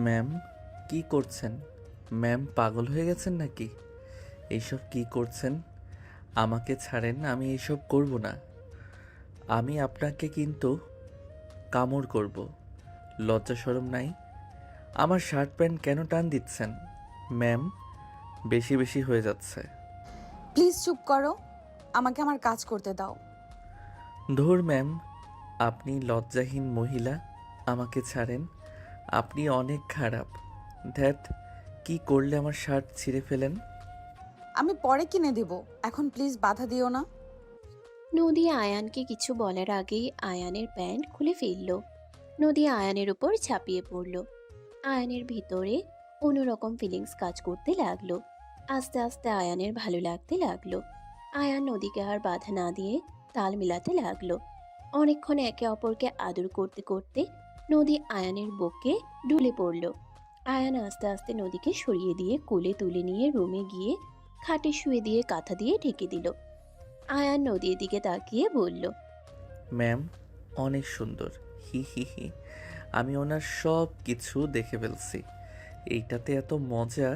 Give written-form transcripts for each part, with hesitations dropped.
Ma'am, কি করছেন? Ma'am পাগল হয়ে গেছেন নাকি? এইসব কি করছেন? আমাকে ছাড়েন, আমি এইসব করব না। আমি আপনাকে কিন্তু কামড় করব। লজ্জা শরম নাই? আমার শার্ট প্যান্ট কেন টান দিচ্ছেন? ম্যাম, বেশি বেশি হয়ে যাচ্ছে। প্লিজ চুপ করো, আমাকে আমার কাজ করতে দাও। ধুর ম্যাম, আপনি লজ্জাহীন মহিলা। আমাকে ছাড়েন, আপনি অনেক খারাপ। ধ্যাত, কি করলে আমার শার্ট ছিঁড়ে ফেলেন? আমি পরে কিনে দেব, এখন প্লিজ বাধা দিও না। নদী আয়ানকে কিছু বলার আগেই আয়ানের প্যান্ট খুলে ফেলল। নদী আয়ানের উপর ঝাঁপিয়ে পড়ল। আয়ানের ভিতরে অন্যরকম ফিলিংস কাজ করতে লাগলো। আস্তে আস্তে আয়ানের ভালো লাগতে লাগলো। আয়ান নদীকে আর বাধা না দিয়ে তাল মিলাতে লাগলো। অনেকক্ষণ একে অপরকে আদর করতে করতে নদী আয়ানের বুকে ঢুলে পড়ল। আয়ান আস্তে আস্তে নদীকে সরিয়ে দিয়ে কোলে তুলে নিয়ে রুমে গিয়ে খাটে শুয়ে দিয়ে কাঁথা দিয়ে ঢেকে দিল। আয়ান নদীর দিকে তাকিয়ে বলল, ম্যাম, অনেক সুন্দর। হি হি হি। আমি ওনার সব কিছু দেখে ফেলছি। এইটাতে এত মজা,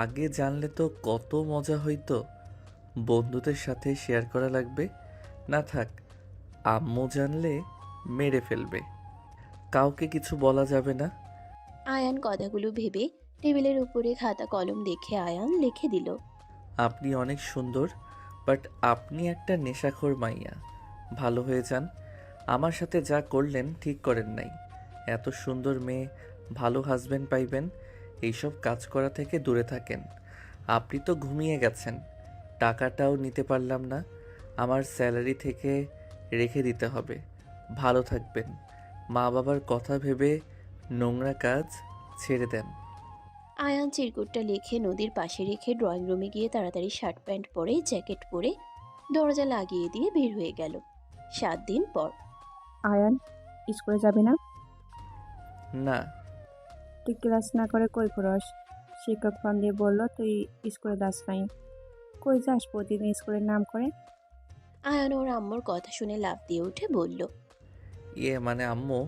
আগে জানলে তো কত মজা হইতো। বন্ধুদের সাথে শেয়ার করা লাগবে। না থাক, আম্মু জানলে মেরে ফেলবে। কাউকে কিছু বলা যাবে না। আয়ান কথাগুলো ভেবে টেবিলের উপরে খাতা কলম দেখে আয়ান লিখে দিল। আপনি অনেক সুন্দর, বাট আপনি একটা নেশাখোর মাইয়া। ভালো হয়ে যান। আমার সাথে যা করলেন ঠিক করেন নাই। এত সুন্দর মেয়ে, ভালো হাজবেন্ড পাইবেন, এইসব কাজ করা থেকে দূরে থাকেন। আপনি তো ঘুমিয়ে গেছেন, টাকাটাও নিতে পারলাম না। আমার স্যালারি থেকে রেখে দিতে হবে। ভালো থাকবেন। মা বাবার কথা ভেবে নোংরা কাজ ছেড়ে দেন। আয়ান চিরকুটটা লিখে নদীর পাশে রেখে ড্রয়িং রুমে গিয়ে তাড়াতাড়ি শার্ট প্যান্ট পরে জ্যাকেট পরে দরজা লাগিয়ে দিয়ে বের হয়ে গেল। 7 দিন পর। আয়ান, স্কুলে যাবি না? না। তুই ক্লাস না করে কই ঘুরস? শিক্ষক ফোন দিয়ে বললো তুই স্কুলে যাস নাই। কই যাস প্রতিদিন স্কুলের নাম করে? আয়ান ওর আম্মুর কথা শুনে লাফ দিয়ে উঠে বলল, মানে আম্মু,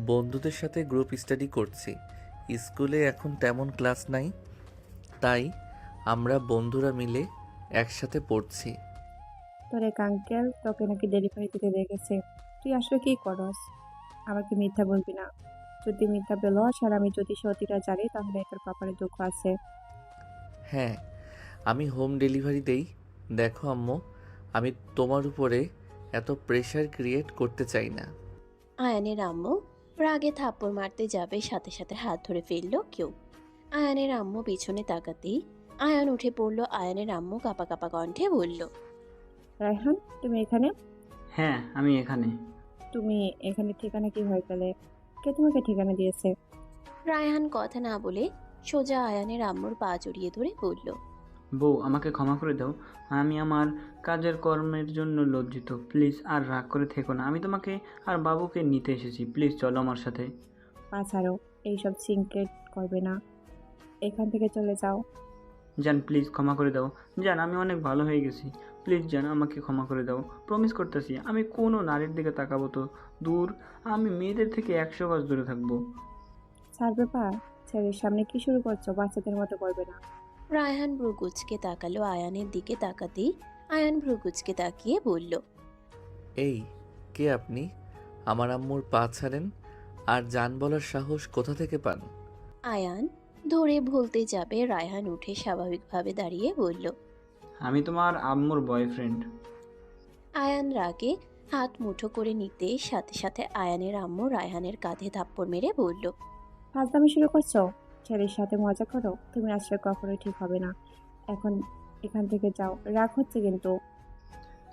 বন্ধুদের সাথে গ্রুপ স্টাডি করছি। স্কুলে এখন তেমন ক্লাস নাই, তাই আমরা বন্ধুরা মিলে একসাথে পড়ছি। তোর এক আঙ্কেল তোকে নাকি ডেলিভারি দিতে দেখেছে। তুই আসলে কি করস? আমাকে মিথ্যা বলবি না। যদি মিথ্যা বলস আর আমি যদি সত্যিটা জানি তাহলে তোর কপালে দুঃখ আছে। হ্যাঁ, আমি হোম ডেলিভারি দেই। দেখো আম্মু, আমি তোমার উপরে এত প্রেশার ক্রিয়েট করতে চাই না। আয়ানের আম্মু রাগে থাপ্পড় মারতে যাবে, সাথে সাথে হাত ধরে ফেললো কেউ। আয়ানের আম্মু পিছনে তাকাতেই আয়ান উঠে পড়লো। আয়ানের আম্মু কাঁপা কাঁপা কণ্ঠে বলল, রায়হান, তুমি এখানে? হ্যাঁ, আমি এখানে। তুমি এখানে ঠিকানা কিভাবে পেলে? কে তোমাকে ঠিকানা দিয়েছে? রায়হান কথা না বলে সোজা আয়ানের আম্মুর পা জড়িয়ে ধরে বলল, বউ, আমাকে ক্ষমা করে দাও। আমি আমার কাজের কর্মের জন্য লজ্জিত। প্লিজ আর রাগ করে থেকো না। আমি তোমাকে আর বাবুকে নিতে এসেছি। প্লিজ চলো আমার সাথে। পা ছাড়ো, এইসব সিনক্রেট করবে না। এখান থেকে চলে যাও। জান, প্লিজ ক্ষমা করে দাও। জান, আমি অনেক ভালো হয়ে গেছি। প্লিজ জান, আমাকে ক্ষমা করে দাও। প্রমিস করতেছি আমি কোনো নারীর দিকে তাকাবো তো দূর, আমি মেয়েদের থেকে 100 গজ দূরে থাকবো। ছাড়বে পা? ছেলের সামনে কি শুরু করছো? বাচ্চাদের মতো করবে না। রায়হান ভ্রুকুচকে তাকালো। আয়ানের দিকে তাকাতেই আয়ান ভ্রুকুচকে তাকিয়ে বলল, এই, কে আপনি? আমার আম্মুর পা ছাড়েন। আর জান বলার সাহস কোথা থেকে পান? আয়ান ধরে ভুলতে যাবে, রায়হান উঠে স্বাভাবিকভাবে দাঁড়িয়ে বলল, আমি তোমার আম্মুর বয়ফ্রেন্ড। আয়ান রাগে হাত মুঠো করে নিতে সাথে সাথে আয়ানের আম্মু রায়হানের কাঁধে থাপ্পড় মেরে বলল, ফাজলামি শুরু করছো? ছেলের সাথে মজা করো? তুমি আসলে কখনোই ঠিক হবে না। এখন এখান থেকে যাও, রাগ হচ্ছে কিন্তু।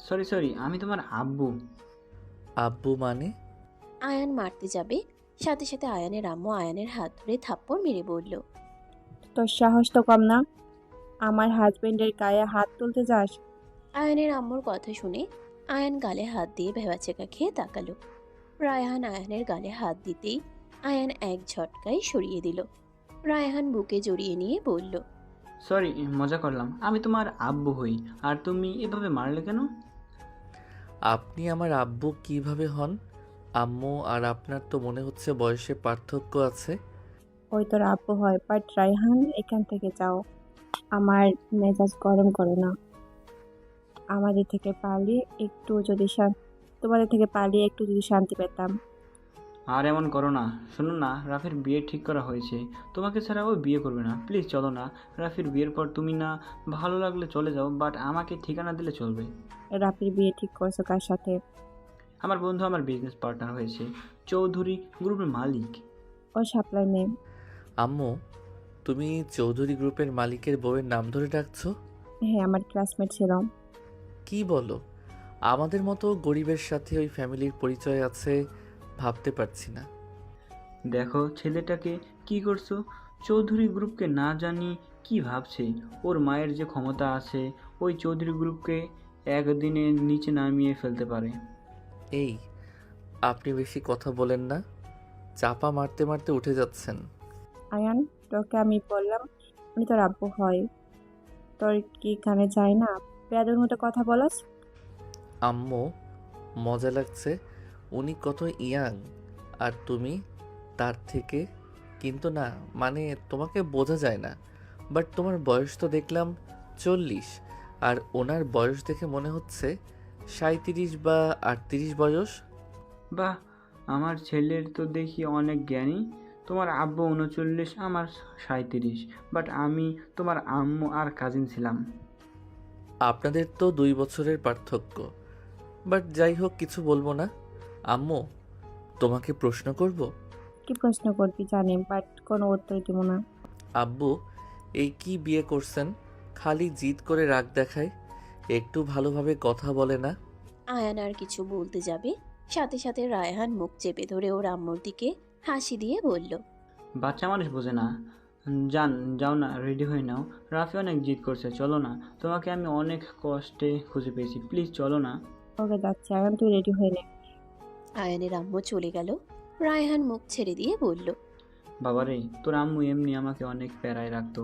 সরি সরি, আমি তোমার আব্বু। আব্বু মানে? আয়ান মারতে যাবে, সাথে সাথে আয়ানের আম্মু আয়ানের হাত ধরে থাপ্পড় মেরে বলল, তোর সাহস তো কম না, আমার হাজবেন্ডের গায়ে হাত তুলতে যাস? আয়ানের আম্মুর কথা শুনে আয়ান গালে হাত দিয়ে ভেবাচেকা খেয়ে তাকালো। রায়হান আয়ানের গালে হাত দিতেই আয়ান এক ঝটকায় সরিয়ে দিল। রায়হান বুকে জড়িয়ে নিয়ে বলল, সরি, মজা করলাম। আমি তোমার আব্বু হই, আর তুমি এভাবে মারলে কেন? আপনি আমার আব্বু কিভাবে হন? আম্মু আর আপনার তো মনে হচ্ছে বয়সে পার্থক্য আছে। ওই তোর আব্বু হয়, বাট রায়হান এখান থেকে যাও। আমার মেজাজ গরম করো না। আমাদের থেকে পালিয়ে একটু যদি তোমাদের থেকে পালিয়ে একটু যদি শান্তি পেতাম। আর এমন করো না। শোনো না, রাফির বিয়ে ঠিক করা হয়েছে। তোমাকে ছাড়া ও বিয়ে করবে না। প্লিজ চলো না। রাফির বিয়ের পর তুমি না ভালো লাগলে চলে যাও, বাট আমাকে ঠিকানা দিলে চলবে। রাফির বিয়ে ঠিক করছো কার সাথে? আমার বন্ধু আমার বিজনেস পার্টনার হয়েছে, চৌধুরী গ্রুপের মালিক। ও সাপ্লাই মেয়ে। আম্মু, তুমি চৌধুরী গ্রুপের মালিকের বউয়ের নাম ধরে ডাকছো? হ্যাঁ, আমার ক্লাসমেট ছিল। কি বলো? আমাদের মতো গরিবের সাথে ওই ফ্যামিলির পরিচয় আছে ভাবতে পারছি না। দেখো ছেলেটাকে কি করছো। চৌধুরী গ্রুপকে না জানি কি ভাবছে। ওর মায়ের যে ক্ষমতা আছে, ওই চৌধুরী গ্রুপকে একদিনে নিচে নামিয়ে ফেলতে পারে। এই, আপনি বেশি কথা বলেন না, চাপা মারতে মারতে উঠে যাচ্ছেন। আয়ান, তোকে আমি বললাম উনি তোর আব্বু হয়। তোর কি কানে যায় না? বেয়াদের মতো কথা বলাস। আম্মু, মজা লাগছে। উনি কত ইয়াং আর তুমি তার থেকে, কিন্তু না, মানে তোমাকে বোঝা যায় না। বাট তোমার বয়স তো দেখলাম 40, আর ওনার বয়স দেখে মনে হচ্ছে 37 বা 38 বয়স। বাহ, আমার ছেলের তো দেখি অনেক জ্ঞানী। তোমার আব্বু 39, আমার 37, বাট আমি তোমার আম্মু আর কাজিন ছিলাম। আপনাদের তো 2 বছরের পার্থক্য। বাট যাই হোক, কিছু বলবো না। আম্মু, তোমাকে প্রশ্ন করব? কি প্রশ্ন করবি জানি, বাট কোনো উত্তর দিব না। আব্বু, এই কি বিয়ে করছেন? খালি জিদ করে রাগ দেখায়, একটু ভালোভাবে কথা বলে না। আয়ান আর কিছু বলতে যাবে, সাথে সাথে রায়হান মুখ চেপে ধরে ওর আম্মুর দিকে হাসি দিয়ে বলল, বাচ্চা মানুষ বোঝে না। যাও না, রেডি হয়ে নাও। রাফি অনেক জিদ করছে, চলো না। তোমাকে আমি অনেক কষ্টে খুঁজে পেয়েছি, প্লিজ চলো না। ওকে যাচ্ছি, আয়ান তুই রেডি হয়ে নে। আয়ানের আম্মু চলে গেল। রায়হান মুখ ছেড়ে দিয়ে বলল, বাবারে, তোর আম্মু এমনি আমাকে অনেক প্যারায় রাখতো।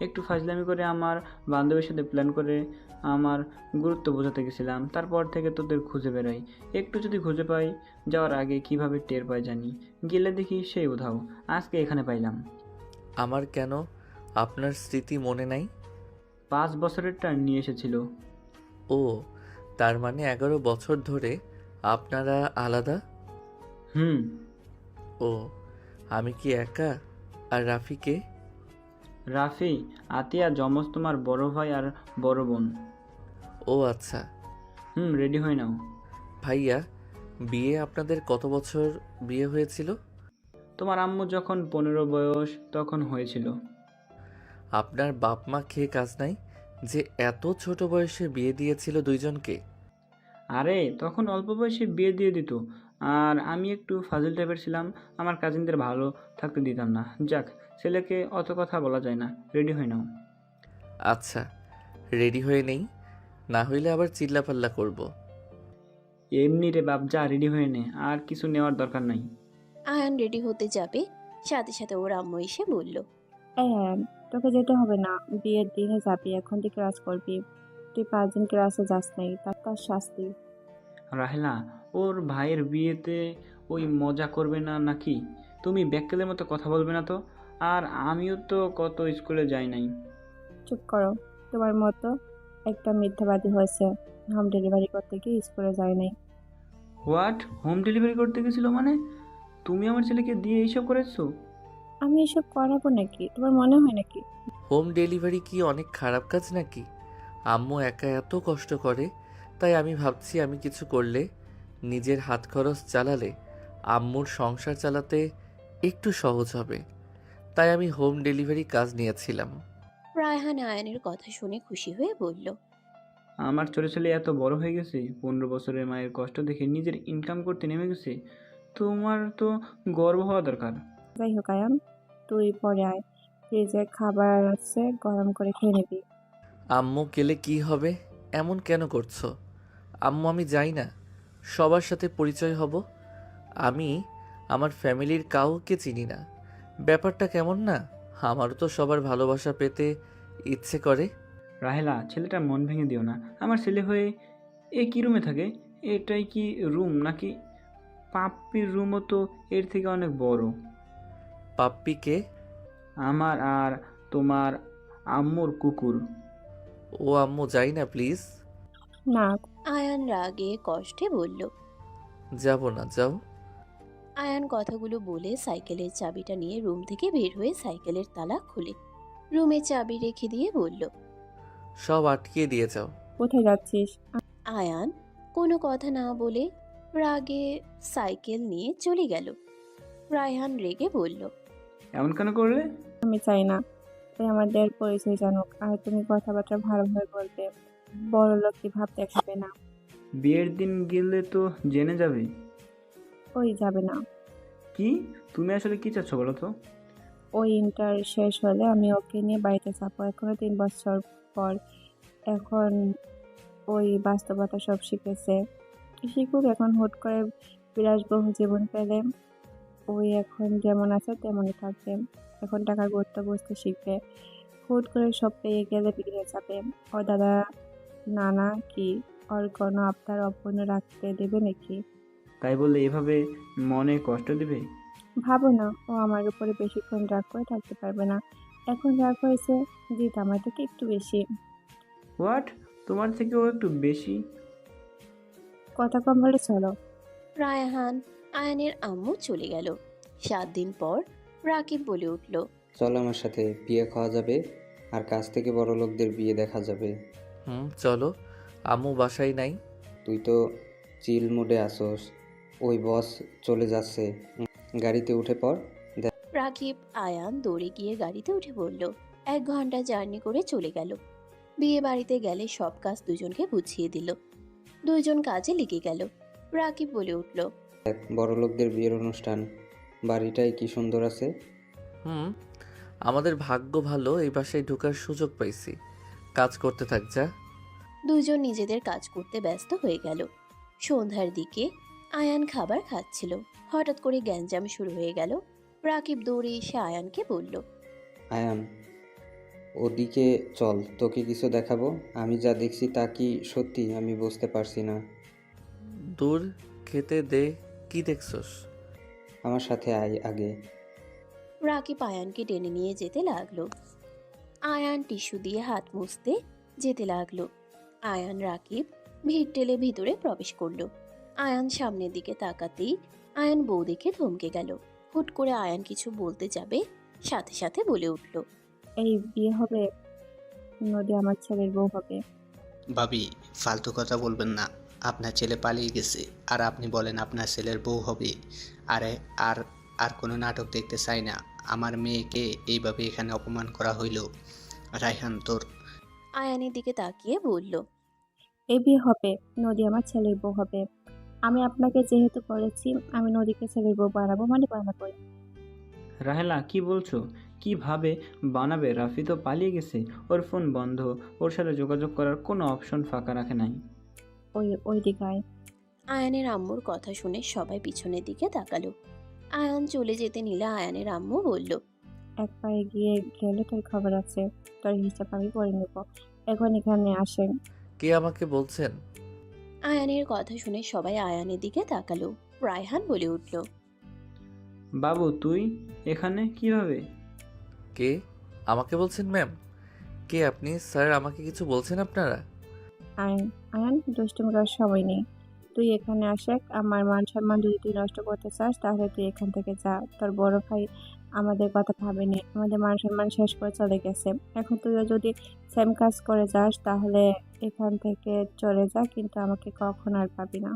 একটু ফাজলামি করে আমার বান্ধবীর সাথে প্ল্যান করে আমার গুরুত্ব বোঝাতে গেছিলাম। তারপর থেকে তোদের খুঁজে বেড়াই। একটু যদি খুঁজে পাই, যাওয়ার আগে কিভাবে টের পাই জানি। গেলে দেখি সেই উধাও। আজকে এখানে পাইলাম। আমার কেন আপনার স্মৃতি মনে নাই? 5 বছরেরটা নিয়ে এসেছিল। ও, তার মানে 11 বছর ধরে আপনারা আলাদা? হুম। ও, আমি কি একা? আর রাফিকে? রাফি, আতিয়া যমজ তোমার বড় ভাই আর বড় বোন। ও আচ্ছা। রেডি হয়ে নাও। ভাইয়া, বিয়ে আপনাদের কত বছর বিয়ে হয়েছিল? তোমার আম্মু যখন 15 বয়স তখন হয়েছিল। আপনার বাপ মা খেয়ে কাজ নাই যে এত ছোট বয়সে বিয়ে দিয়েছিল দুইজনকে। আরে তখন অল্প বয়সে বিয়ে দিয়ে দিত। আর আমি একটু ফাজিল টাইপের ছিলাম, আমার কাজিনদের ভালো থাকতে দিতাম না। যাক, ছেলেকে অত কথা বলা যায় না। রেডি হয়ে নাও। আচ্ছা, রেডি হয়ে নেই, না হইলে আবার চিল্লাপাল্লা করব। এমনি রে বাপ, যা রেডি হয়ে নে, আর কিছু নেওয়ার দরকার নাই। আয়ান রেডি হতে যাবে, সাথে সাথে ওর আম্মু এসে বলল, এই আয়ান, তোকে যেতে হবে না। বিয়ের দিনে যাবি, এখন থেকে ক্লাস করবি। তুই 5 দিন ক্লাসে যাস নাই, তার শাস্তি। রাহেলা, ওর ভাইয়ের বিয়েতে ওই মজা করবে না নাকি? তুমি ব্যাককেলের মতো কথা বলবে না তো। আর আমিও তো কত স্কুলে যাই নাই। চুপ করো। তোমার মতো একটা মিথ্যাবাদী হয়েছে। হোম ডেলিভারি করতে গিয়ে স্কুলে যায় নাই। হোয়াট? হোম ডেলিভারি করতে গেছিলো মানে? তুমি আমার ছেলেকে দিয়ে এইসব করেছো? আমি এসব করাবো নাকি? তোমার মনে হয় নাকি? হোম ডেলিভারি কি অনেক খারাপ কাজ নাকি? আম্মু একা এত কষ্ট করে, তাই আমি ভাবছি আমি কিছু করলে, নিজের হাত খরচ চালালে আম্মুর সংসার চালাতে একটু সহজ হবে। তাই আমি হোম ডেলিভারি কাজ নিয়েছিলাম। রায়হান আয়ানের কথা শুনে খুশি হয়ে বলল, আমার ছোট ছেলে এত বড় হয়ে গেছে, 15 বছরের মায়ের কষ্ট দেখে নিজের ইনকাম করতে নেমে গেছে। তোমার তো গর্ব হওয়া দরকার। যাই হোক আয়ান, তুই পরে আয়। ফ্রিজে খাবার আছে, গরম করে খেয়ে নিবি। আম্মু গেলে কি হবে? এমন কেন করছো? আম্মু, আমি যাই না, সবার সাথে পরিচয় হব। আমি আমার ফ্যামিলির কাউকে চিনি না। ব্যাপারটা কেমন না? আমারও তো সবার ভালোবাসা পেতে ইচ্ছে করে। রাহেলা, ছেলেটার মন ভেঙে দিও না। আমার ছেলে হয়ে এ কি রুমে থাকে? এটাই কি রুম নাকি? পাপ্পির রুমও তো এর থেকে অনেক বড়। পাপ্পিকে? আমার আর তোমার আম্মুর কুকুর। ও আম্মু যাই না প্লিজ। না, আয়ান রাগে কষ্টে বলল। যাব না, যাও। আয়ান কথাগুলো বলে সাইকেলের চাবিটা নিয়ে রুম থেকে বের হয়ে সাইকেলের তালা খুলে রুমে চাবি রেখে দিয়ে বলল। সব আটকিয়ে দিয়ে যাও। কোথায় যাচ্ছিস? আয়ান কোনো কথা না বলে রাগে সাইকেল নিয়ে চলে গেল। রায়হান রেগে বলল। এমন কেন করলে? আমি চাই না তুই আমাদের পরিচয় জানুক, আর তুমি কথাবার্তা ভালোভাবে বলবে। বড় লোক কি ভাব দেখাবে না। বিয়ের দিন গেলে তো জেনে যাবে। ওই যাবে না। কি? তুমি আসলে কি চাচ্ছ বলো তো? ওই ইন্টার শেষ হলে আমি ওকে নিয়ে বাড়িতে যাবো, এখনো 3 বছর পর। এখন ওই বাস্তবতা সব শিখেছে, শিখুক। এখন হুট করে বিলাসবহুল জীবন পেলে ওই এখন যেমন আছে তেমনই থাকবে। এখন টাকার গুরুত্ব বুঝতে শিখবে। হুট করে সব পেয়ে গেলে বিগড়ে যাবে। ও দাদা নানা কি ওর কোনো আবদার অপূর্ণ রাখতে দেবে নাকি? তাই বললে এভাবে মনে কষ্ট দিবে? ভাবো না, ও আমার উপরে বেশিক্ষণ রাগ করে থাকতে পারবে না। এখন রাগ হয়েছে জিত আমার থেকে একটু বেশি। হোয়াট? তোমার থেকেও একটু বেশি? কথা কম বলে চলো। রায়হান আয়ানের আম্মু চলে গেল। 7 দিন পর রাকিব বলে উঠল। চল আমার সাথে, বিয়ে খাওয়া যাবে আর কাছ থেকে বড় লোকদের বিয়ে দেখা যাবে। চলো। আম্মু বাসায় নাই। তুই তো চিল মুডে আসোস। ওই বস চলে যাচ্ছে, গাড়িতে উঠে পড়। রাকিব আয়ান দৌড়ে গিয়ে গাড়িতে উঠে পড়ল। 1 ঘন্টা জার্নি করে চলে গেল। বিয়ে বাড়িতে গেলে সব কাজ দুজনকে বুঝিয়ে দিল। দুইজন কাজে লেগে গেল। রাকিব বলে উঠল। দেখ, বড় লোকদের বিয়ের অনুষ্ঠান, বাড়িটাই কি সুন্দর আছে। আমাদের ভাগ্য ভালো, এই বাসায় ঢোকার সুযোগ পাইছি। কাজ করতে থাক যা। দুইজন নিজেদের কাজ করতে ব্যস্ত হয়ে গেল। সন্ধ্যার দিকে আয়ান খাবার খাচ্ছিল। হঠাৎ করে গ্যাঞ্জাম শুরু হয়ে গেল। রাকিব দৌড়ে এসে আয়ানকে বলল। আয়ান, ওদিকে চল, তোকে কিছু দেখাবো। আমি যা দেখছি তা কি সত্যি আমি বুঝতে পারছি না। দূর, খেতে দে। কি দেখছস? আমার সাথে আয় আগে। রাকিব আয়ানকে টেনে নিয়ে যেতে লাগলো। আয়ান টিস্যু দিয়ে হাত মুছতে যেতে লাগলো। আয়ান রাকিব ভিড় ঠেলে ভিতরে প্রবেশ করলো। আয়ান সামনের দিকে তাকাতেই আয়ান বউ দেখে থমকে গেল। হুট করে আয়ান কিছু বলতে যাবে, সাথে সাথে বলে উঠল। এই বিয়ে হবে, নদী আমার ছেলের বউ হবে। ভাবি, ফালতু কথা বলবেন না। আপনার ছেলে পালিয়ে গেছে আর আপনি বলেন আপনার ছেলের বউ হবে। আরে আর আর কোনো নাটক দেখতে চাই না। আমার মেয়েকে এইভাবে এখানে অপমান করা হইল। রায়হান তোর। আয়ানের দিকে তাকিয়ে বলল। এই বিয়ে হবে, নদী আমার ছেলের বউ হবে। আমি আপনাকে যেহেতু বলেছি আমি নদীকে ছেলের বউ বানাবো, মানে বানাবোই। রাহেলা, কি বলছো? কিভাবে বানাবে? রাফি তো পালিয়ে গেছে, ওর ফোন বন্ধ, ওর সাথে যোগাযোগ করার কোনো অপশন ফাঁকা রাখে নাই। ওই দিকায়। আয়ানের আম্মুর কথা শুনে সবাই পিছনের দিকে তাকালো। আয়ান চলে যেতে নিলে আয়ানের আম্মু বলল। একবার গিয়ে গেলে তোর খবর আছে, তোর হিসাব আমি করে নেব। এখন এখানে আসেন। কে আমাকে বলছেন? আয়ানের কথা শুনে সবাই আয়ানের দিকে তাকালো। রায়হান বলে উঠল। বাবু তুই এখানে কিভাবে? কে আমাকে বলছেন ম্যাম? কে আপনি স্যার? আমাকে কিছু বলছেন আপনারা? আয়ন আয়ন, দুষ্টুমি করার সময় নেই। তুই এখানে আসে, আমার মান সম্মান যদি তুই নষ্ট করতে চাস তাহলে তুই এখান থেকে যা। তোর বড় ভাই আমাদের কথা ভাবেনি, আমাদের মান সম্মান শেষ করে চলে গেছে। এখন তুই যদি সেম কাজ করে যাস তাহলে এখান থেকে চলে যা, কিন্তু আমাকে কখনো আর পাবি না।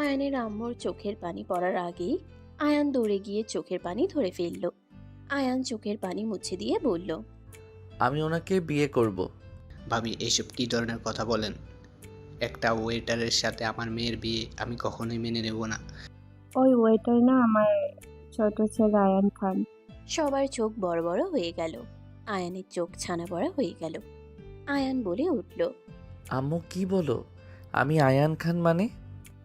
আয়ানের আম্মুর চোখের পানি পড়ার আগেই আয়ান দৌড়ে গিয়ে চোখের পানি ধরে ফেলল। আয়ান চোখের পানি মুছে দিয়ে বলল। আমি ওনাকে বিয়ে করব। ভাবি, এইসব কী ধরনের কথা বলেন? একটা ওয়েটারের সাথে আমার মেয়ের বিয়ে আমি কখনোই মেনে নেব না। ওই ওয়েটার না আমার ছোট ছেলে আয়ান খান। সবার চোখ বড় বড় হয়ে গেল। আয়ানের চোখ ছানা বড়া হয়ে গেল। আয়ান বলে উঠল। আম্মু কি বলো? আমি আয়ান খান মানে?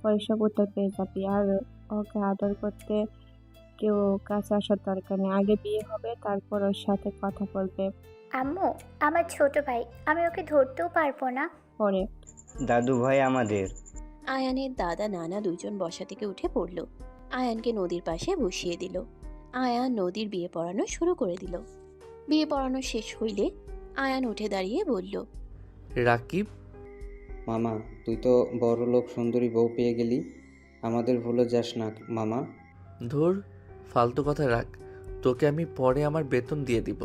ওইসব উত্তর পেয়ে যাবি। আর ওকে আদর করতে কেউ কাছে আসার দরকার নেই। আগে বিয়ে হবে, তারপর ওর সাথে কথা বলবে আম্মু, আমার ছোট ভাই, আমি ওকে ধরতেও পারবো না। পরে। দাদু ভাই আমাদের। আয়ানের দাদা নানা দুইজন বসা থেকে উঠে পড়ল। আয়ানকে নদীর পাশে বসিয়ে দিল। আয়ান নদীর বিয়ে পড়ানো শুরু করে দিল। বিয়ে পড়ানো শেষ হইলে আয়ান উঠে দাঁড়িয়ে বলল, রাকিব, মামা, তুই তো বড় লোক সুন্দরী বউ পেয়ে গেলি, আমাদের ভুলে যাস না মামা। ধুর, ফালতু কথা রাখ। তোকে আমি পরে আমার বেতন দিয়ে দিব।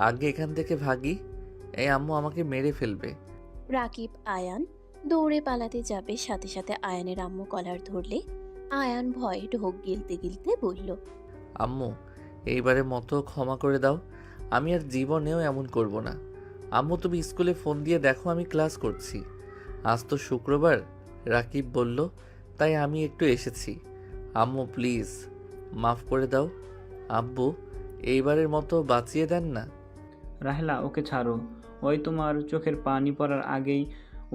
আগে এখান থেকে ভাগি। এই আম্মু আমাকে মেরে ফেলবে। রাকিব আয়ান দৌড়ে পালাতে যাবে, সাথে সাথে আয়ানের আম্মু কলার ধরলে আয়ান ভয়ে ঢোক গিলতে গিলতে বলল, আম্মু, এইবারের মতো ক্ষমা করে দাও। আমি আর জীবনেও এমন করব না। আম্মু, তুমি স্কুলে ফোন দিয়ে দেখো আমি ক্লাস করছি। আজ তো শুক্রবার, রাকিব বলল, তাই আমি একটু এসেছি। আম্মু প্লিজ মাফ করে দাও। আব্বু, এইবারের মতো বাঁচিয়ে দেন না। রাহেলা, ওকে ছাড়ো। ওই তোমার চোখের পানি পড়ার আগেই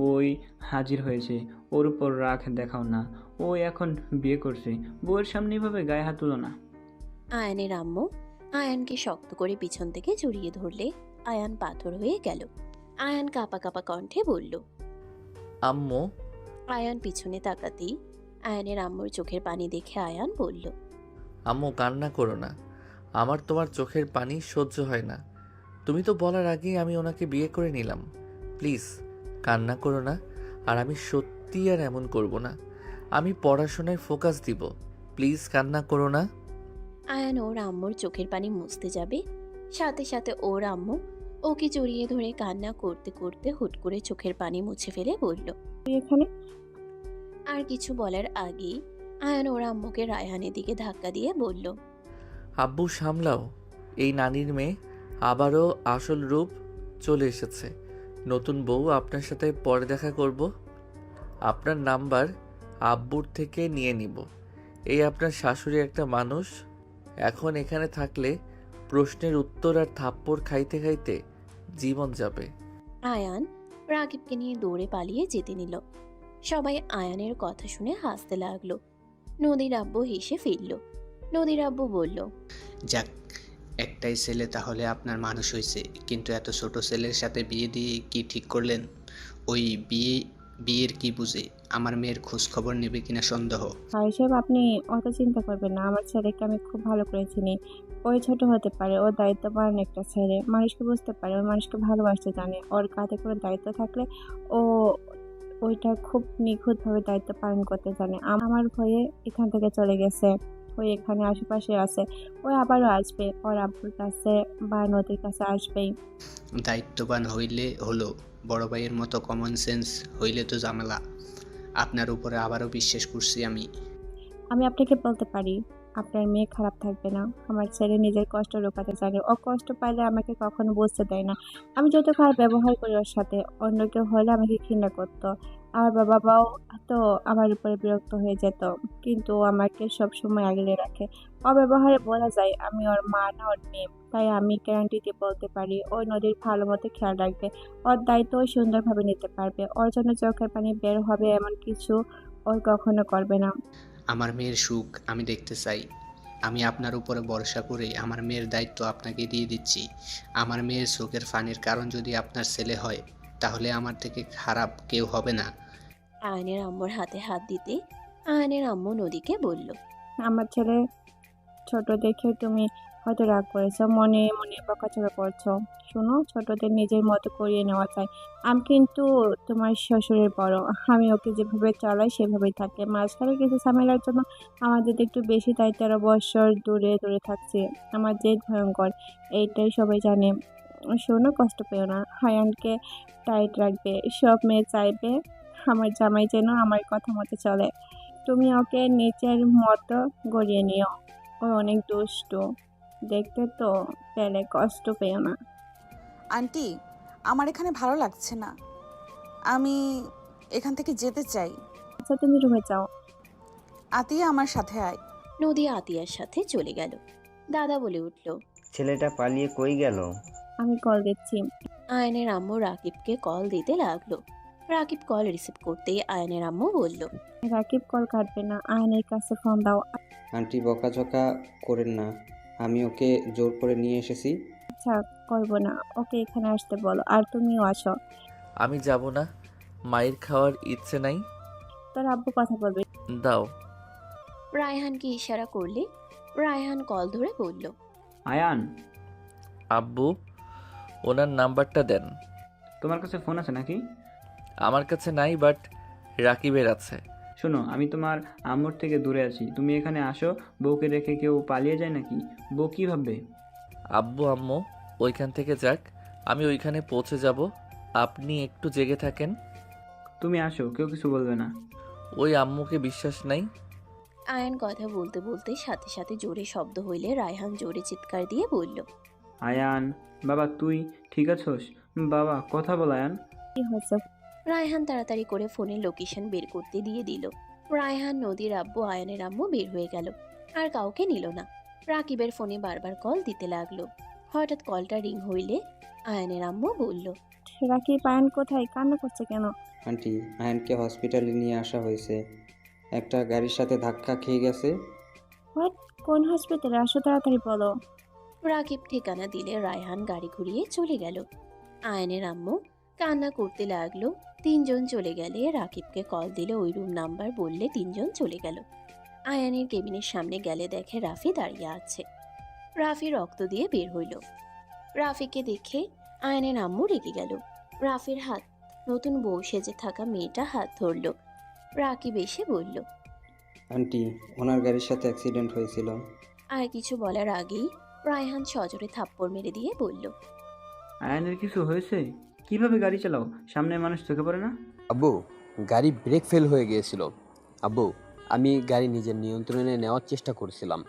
ওই হাজির হয়েছে। ওর উপর রাগ দেখাও না। ও এখন বিয়ে করছে। বউয়ের সামনে এভাবে গায়ে হাত তুলো না। আয়ানের আম্মু আয়ানকে শক্ত করে পিছন থেকে জড়িয়ে ধরলে আয়ান পাথর হয়ে গেল। আয়ান কাঁপা কাঁপা কণ্ঠে বলল, আম্মু, আয়ান পিছনে তাকাতেই আয়ানের আম্মুর চোখের পানি দেখে আয়ান বলল, আম্মু কান্না করো না। আমার তোমার চোখের পানি সহ্য হয় না। তুমি তো বলার আগেই আমি ওনাকে বিয়ে করে নিলাম। প্লিজ কান্না করো না। আর আমি সত্যি আর এমন করব না। আমি পড়াশোনায় ফোকাস দিব। প্লিজ কান্না করো না। আয়ান ওর আম্মুর চোখের পানি মুছতে যাবে, সাথে সাথে ওর আম্মু ওকে জড়িয়ে ধরে কান্না করতে করতে হুট করে চোখের পানি মুছে ফেলে বলল। তুই এখানে? আর কিছু বলার আগেই আয়ান ওর আম্মুকে রায়হানের দিকে ধাক্কা দিয়ে বলল, আব্বু সামলাও। এই নানির মেয়ে আবারও আসল রূপ চলে এসেছে। নতুন বউ আপনার সাথে পরে দেখা করব। আপনার নাম্বার আব্বুর থেকে নিয়ে নিব। এই আপনার শাশুড়ি একটা মানুষ। এখন এখানে থাকলে প্রশ্নের উত্তর আর থাপ্পড় খাইতে খাইতে জীবন যাবে। আয়ান রাকিবকে নিয়ে দৌড়ে পালিয়ে যেতে নিল। সবাই আয়ানের কথা শুনে হাসতে লাগলো। নদীর আব্বু হেসে ফিরল। নদীর আব্বু বলল, যাক, একটাই ছেলে তাহলে আপনার মানুষ হয়েছে, কিন্তু এত ছোট ছেলের সাথে বিয়ে দিয়ে কি ঠিক করলেন? ওই বিয়ের কি বুঝে আমার মেয়ের খোঁজ খবর নেবে কিনা সন্দেহ। ভাই সাহেব, আপনি অত চিন্তা করবেন না। আমার ছেলেকে আমি খুব ভালো করে চিনি। ওই ছোট হতে পারে, ও দায়িত্ববান একটা ছেলে, মানুষকে বুঝতে পারে, ও মানুষকে ভালোবাসতে জানে। ওর কাঁধে কোনো দায়িত্ব থাকলে ও ওইটা খুব নিখুঁতভাবে দায়িত্ব পালন করতে জানে। আমার ভয়ে এখান থেকে চলে গেছে। ওই এখানে আশেপাশে আছে। ওই আবারও আসবে, ওর আব্বুর কাছে বা নদীর কাছে আসবেই। দায়িত্ববান হইলে হলো, বড় ভাইয়ের মতো কমন সেন্স হইলে তো ঝামেলা। আপনার উপরে আবারও বিশ্বাস করছি আমি। আমি আপনাকে বলতে পারি, আপনার মেয়ে খারাপ থাকবে না। আমার ছেলে নিজের কষ্ট লুকাতে জানে। ও কষ্ট পাইলে আমাকে কখনো বুঝতে দেয় না। আমি যত খারাপ ব্যবহার করি ওর সাথে, অন্য কেউ হলে আমাকে ঘৃণা করতো। আমার বাবাও তো আমার উপরে বিরক্ত হয়ে যেত, কিন্তু ও আমাকে সবসময় আগলে রাখে। অব্যবহারে বোঝা যায় আমি ওর মা না ওর মেয়ে। তাই আমি গ্যারান্টি দিয়ে বলতে পারি, ওই নদীর ভালো মতো খেয়াল রাখবে। ওর দায়িত্ব ও সুন্দরভাবে নিতে পারবে। ওর জন্য চোখের পানি বের হবে এমন কিছু ওই কখনো করবে না। আমার মেয়ের সুখ আমি দেখতে চাই। আমি আপনার উপরে ভরসা করে আমার মেয়ের দায়িত্ব আপনাকে দিয়ে দিচ্ছি। আমার মেয়ের চোখের পানির কারণ যদি আপনার ছেলে হয়, তাহলে আমার থেকে খারাপ কেউ হবে না। আয়নের আম্মুর হাতে হাত দিতে আয়নের আম্মু নদীকে বলল, আমার ছেলে ছোট দেখে তুমি হয়তো রাগ করেছো, মনে মনে বকাঝকা করছো। শোনো, ছোটদের নিজের মতো করিয়ে নেওয়া চাই। আমি কিন্তু তোমার শ্বশুরের বড়। আমি ওকে যেভাবে চালাই সেভাবেই থাকে। মাঝখানে কিছু ঝামেলার জন্য আমাদের একটু বেশি, তাই 13 বছর দূরে দূরে থাকছে। আমার জেদ ভয়ঙ্কর, এইটাই সবাই জানে। শোনো, কষ্ট পেও না। হায়ানকে টাইট রাখবে। সব মেয়ে চাইবে আমার জামাই যেন আমার কথা মতো চলে। তুমি ওকে নিজের মতো গড়িয়ে নিও। ও অনেক দুষ্টু দেখতে, তো পেলে কষ্ট পেও না। আন্টি, আমার এখানে ভালো লাগছে না। আমি এখান থেকে যেতে চাই। আচ্ছা, তুমি রুমে যাও। আতিয়া আমার সাথে আয়। নদী আতিয়ার সাথে চলে গেল। দাদা বলে উঠল, ছেলেটা পালিয়ে কই গেল? আমি কল দিচ্ছি। আয়নের আম্মু রাকিবকে কল দিতে লাগলো। রাকিব কল রিসিভ করতেই আয়নের আম্মু বলল, রাকিব কল কাটবে না, আয়নের কাছে ফোন দাও। আন্টি বকাঝকা করেন না, আমি ওকে জোর করে নিয়ে এসেছি। আচ্ছা, করবো না। ওকে এখানে আসতে বলো, আর তুমিও আসো। আমি যাব না। মায়ের খাওয়ার ইচ্ছে নাই। তোর আব্বু কথা বলবে। দাও। রায়হানকে ইশারা করলে রায়হান কল ধরে বলল, আয়ান, আব্বু, ওনার নাম্বারটা দেন। তোমার কাছে ফোন আছে নাকি? আমার কাছে নাই, বাট রাকিবের আছে। শোনো, আমি তোমার আম্মুর থেকে দূরে আছি, তুমি এখানে আসো। বউকে রেখে কেউ পালিয়ে যায় নাকি? বউ কী ভাববে? আব্বু আম্মু ওইখান থেকে যাক, আমি ওইখানে পৌঁছে যাব। আপনি একটু জেগে থাকেন। তুমি আসো, কেউ কিছু বলবে না। ওই আম্মুকে বিশ্বাস নাই। আয়ান কথা বলতে বলতে সাথে সাথে জোরে শব্দ হইলে রায়হান জোরে চিৎকার দিয়ে বলল, আয়ান, বাবা তুই ঠিক আছোস? বাবা কথা বল আয়ান। কি হয়েছে? রায়হান তাড়াতাড়ি করে ফোনের লোকেশন বের করতে দিয়ে দিল। রায়হান, নদীর আব্বু, আয়ানের আম্মু বের হয়ে গেল, আর কাউকে নিল না। রাকিবের ফোনে বারবার কল দিতে লাগলো। হঠাৎ কলটা রিং হইলে আয়ানের আম্মু বলল, রাকিব আয়ান কোথায়? কান্না করছে কেন? আন্টি, আয়ানকে হসপিটালে নিয়ে আসা হয়েছে। একটা গাড়ির সাথে ধাক্কা খেয়ে গেছে। হোয়াট? কোন হসপিটালে? আসো তাড়াতাড়ি বলো। রাকিব ঠিকানা দিলে রায়হান গাড়ি ঘুরিয়ে চলে গেল। আয়ানের আম্মু কান্না করতে লাগলো। তিনজন চলে গেলে রাকিবকে কল দিলে ওই রুম নাম্বার বললে তিনজন চলে গেল। আয়ানের কেবিনের সামনে গেলে দেখে রাফি দাঁড়িয়ে আছে। রাফি রক্ত দিয়ে বের হইল। রাফিকে দেখে আয়ানের আম্মু রেগে গেল। রাফির হাত নতুন বউ সেজে থাকা মেয়েটা হাত ধরল। রাকিব এসে বলল, আন্টি, ওনার গাড়ির সাথে অ্যাক্সিডেন্ট হয়েছিল। আর কিছু বলার আগেই রায়হান সজোরে থাপ্পড় মেরে দিয়ে বলল, আয়ানের কিছু হয়েছে? কিভাবে গাড়ি চালাও? সামনের মানুষ চোখে পড়ে না? আব্বু, গাড়ি ব্রেক ফেল হয়ে গিয়েছিল। আব্বু, আমি গাড়ি নিজের নিয়ন্ত্রণে নেওয়ার চেষ্টা করছিলাম।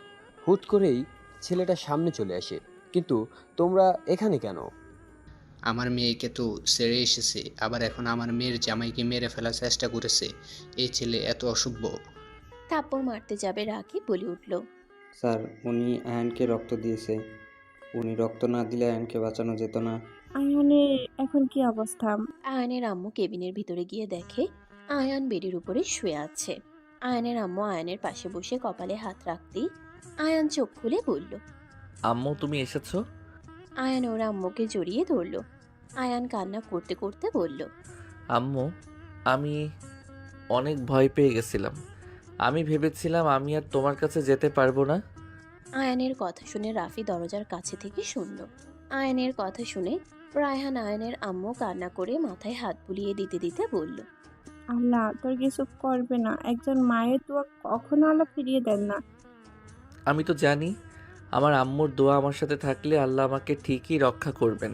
হুট করেই ছেলেটা সামনে চলে আসে। কিন্তু তোমরা এখানে কেন? আমার মেয়েকে তো ছেড়ে এসেছে, আবার এখন আমার মেয়ের জামাইকে মেরে ফেলার চেষ্টা করেছে। এই ছেলে এত অসভ্য। থাপ্পড় মারতে যাবে রাকিব বলে উঠল, স্যার, উনি আয়ানকে রক্ত দিয়েছে। উনি রক্ত না দিলে আয়ানকে বাঁচানো যেত না। আয়ানের এখন কি অবস্থা? আয়ানের আম্মু কেবিনের ভিতরে গিয়ে দেখে আয়ান বেডের উপরে শুয়ে আছে। আয়ানের আম্মু আয়ানের পাশে বসে কপালে হাত রাখতেই আয়ান চোখ খুলে বলল, আম্মু তুমি এসেছো? আয়ান ওর আম্মুকে জড়িয়ে ধরল। আয়ান কান্না করতে করতে বলল, আম্মু, আমি অনেক ভয় পেয়ে গেছিলাম। আমি ভেবেছিলাম আমি আর তোমার কাছে যেতে পারবো না। আয়ানের কথা শুনে রাফি দরজার কাছে থেকে শুনল। আয়ানের কথা শুনে রায়হান আয়ানের আম্মু কান্না করে মাথায় হাত বুলিয়ে দিতে দিতে বলল, আল্লাহ তোর কিছু করবে না। একজন মায়ের দোয়া কখনো আল্লাহ ফিরিয়ে দেন না। আমি তো জানি আমার আম্মুর দোয়া আমার সাথে থাকলে আল্লাহ আমাকে ঠিকই রক্ষা করবেন।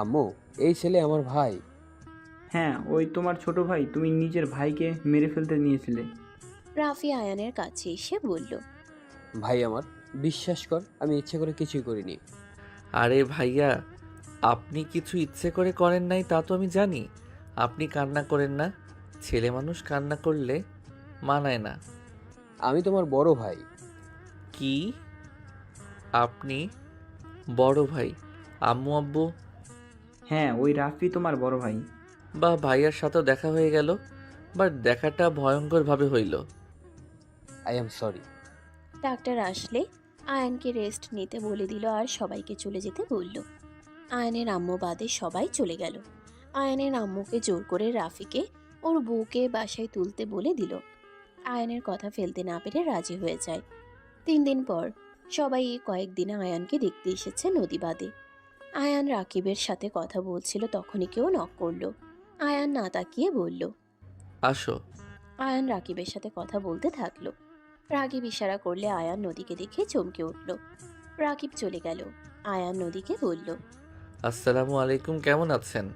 আম্মু, এই ছেলে আমার ভাই। হ্যাঁ, ওই তোমার ছোট ভাই। তুমি নিজের ভাইকে মেরে ফেলতে নিয়েছিলে। রাফি আয়ানের কাছে এসে বলল, ভাই আমার, বিশ্বাস কর, আমি ইচ্ছে করে কিছুই করিনি। আরে ভাইয়া, আপনি কিছু ইচ্ছে করে করেন নাই তা তো আমি জানি। আপনি কান্না করেন না। ছেলে মানুষ কান্না করলে মানায় না। আমি তোমার বড় ভাই। কি? আপনি বড় ভাই? আম্মু আব্বু? হ্যাঁ, ওই রাফি তোমার বড় ভাই। বা ভাইয়ার সাথেও দেখা হয়ে গেল, বাট দেখাটা ভয়ঙ্করভাবে হইল। I am sorry. ডাক্তার আসলে আয়ানকে রেস্ট নিতে বলে দিল আর সবাইকে চলে যেতে বলল। আয়ানের আম্মু বাদে সবাই চলে গেল। আয়ানের আম্মুকে জোর করে রাফিকে ওর বউকে বাসায় তুলতে বলে দিল। আয়ানের কথা ফেলতে না পেরে রাজি হয়ে যায়। 3 দিন পর সবাই এই কয়েকদিনে আয়ানকে দেখতে এসেছে নদী বাদে। আয়ান রাকিবের সাথে কথা বলছিল, তখনই কেউ নক করলো। আয়ান না তাকিয়ে বলল, আসো। আয়ান রাকিবের সাথে কথা বলতে থাকলো। রাকিব ইশারা করলে আয়ান নদীকে দেখে চমকে উঠল। রাকিব চলে গেল। আয়ান নদীকে বলল, আসসালামু আলাইকুম, কেমন আছেন?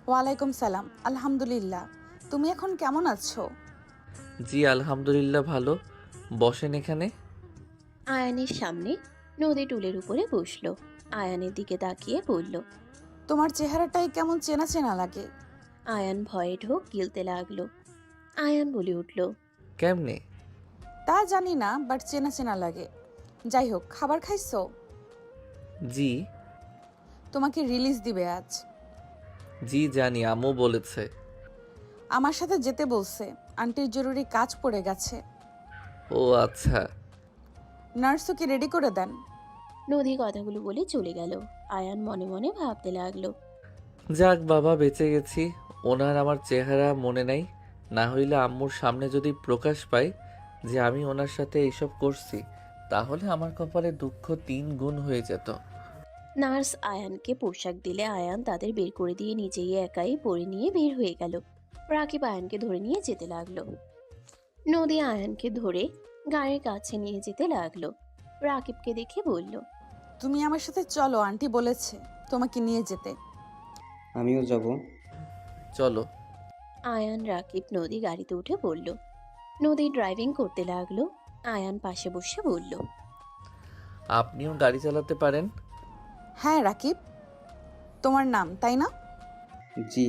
ওয়ালাইকুম সালাম, আলহামদুলিল্লাহ। তুমি এখন কেমন আছো? জি আলহামদুলিল্লাহ ভালো। বসেন এখানে। আয়ানের সামনে নদী টুলের উপরে বসলো। আয়ানের দিকে তাকিয়ে বলল, তোমার চেহারাটাই কেমন চেনা চেনা লাগে। আয়ান ভয়ে ঢোক গিলতে লাগলো। আয়ান বলে উঠল, কেমনে? তা জানি না, বাট চেনা চেনা লাগে। যাই হোক, খাবার খাইছো? জি। তোমাকে রিলিজ দিবে আজ। জি জানি, আম্মু বলেছে। আমার সাথে যেতে বলছে, আন্টির জরুরি কাজ পড়ে গেছে। ও আচ্ছা। নার্সকে রেডি করে দেন। নদী কথাগুলো বলে চলে গেল। আয়ান মনে মনে ভাবতে লাগলো, যাক বাবা, বেঁচে গেছি। ওনার আমার চেহারা মনে নাই, না হইলে আম্মুর সামনে যদি প্রকাশ পায় যে আমি ওনার সাথে এইসব করছি, তাহলে আমার কপালে দুঃখ 3 গুণ হয়ে যেত। নার্স আয়ানকে পোশাক দিলে আয়ান তাদের বের করে দিয়ে নিজেই একাই পরে নিয়ে বের হয়ে গেল। রাকিব আয়ানকে ধরে নিয়ে যেতে লাগলো। নদী আয়ানকে ধরে গাড়ির কাছে নিয়ে যেতে লাগলো। রাকিবকে দেখে বলল, তুমি আমার সাথে চলো, আন্টি বলেছে তোমাকে নিয়ে যেতে। আমিও যাব। চলো। আয়ান রাকিব নদী গাড়িতে উঠে পড়ল। নদী ড্রাইভিং করতে লাগলো। আয়ান পাশে বসে বলল, আপনিও গাড়ি চালাতে পারেন? হ্যাঁ রাকিব, তোমার নাম তাই না? জি।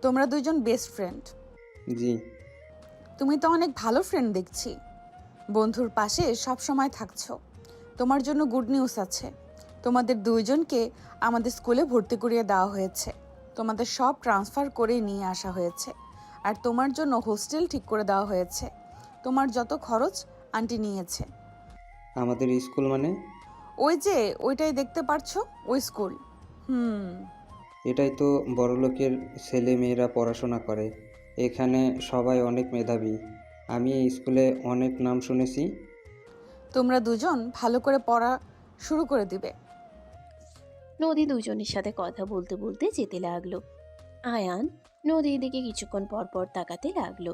তোমরা দুইজন বেস্ট ফ্রেন্ড। জি। তুমি তো অনেক ভালো ফ্রেন্ড দেখছি, বন্ধুর পাশে সব সময় থাকছো। তোমার জন্য গুড নিউজ আছে, তোমাদের দুইজনকে আমাদের স্কুলে ভর্তি করিয়ে দেওয়া হয়েছে। তোমাদের সব ট্রান্সফার করে নিয়ে আসা হয়েছে, আর তোমার জন্য হোস্টেল ঠিক করে দেওয়া হয়েছে। তোমার যত খরচ আন্টি নিয়েছে। আমাদের স্কুল মানে? ওই যে ওইটাই দেখতে পারছো, ওই স্কুল। এটাই তো বড়লোকের ছেলে মেয়েরা পড়াশোনা করে। এখানে সবাই অনেক মেধাবী। আমি এই স্কুলে অনেক নাম শুনেছি। তোমরা দুজন ভালো করে পড়া শুরু করে দিবে। নদী দুজনের সাথে কথা বলতে বলতে যেতে লাগলো। আয়ান নদীর দিকে কিছুক্ষণ পর পর তাকাতে লাগলো।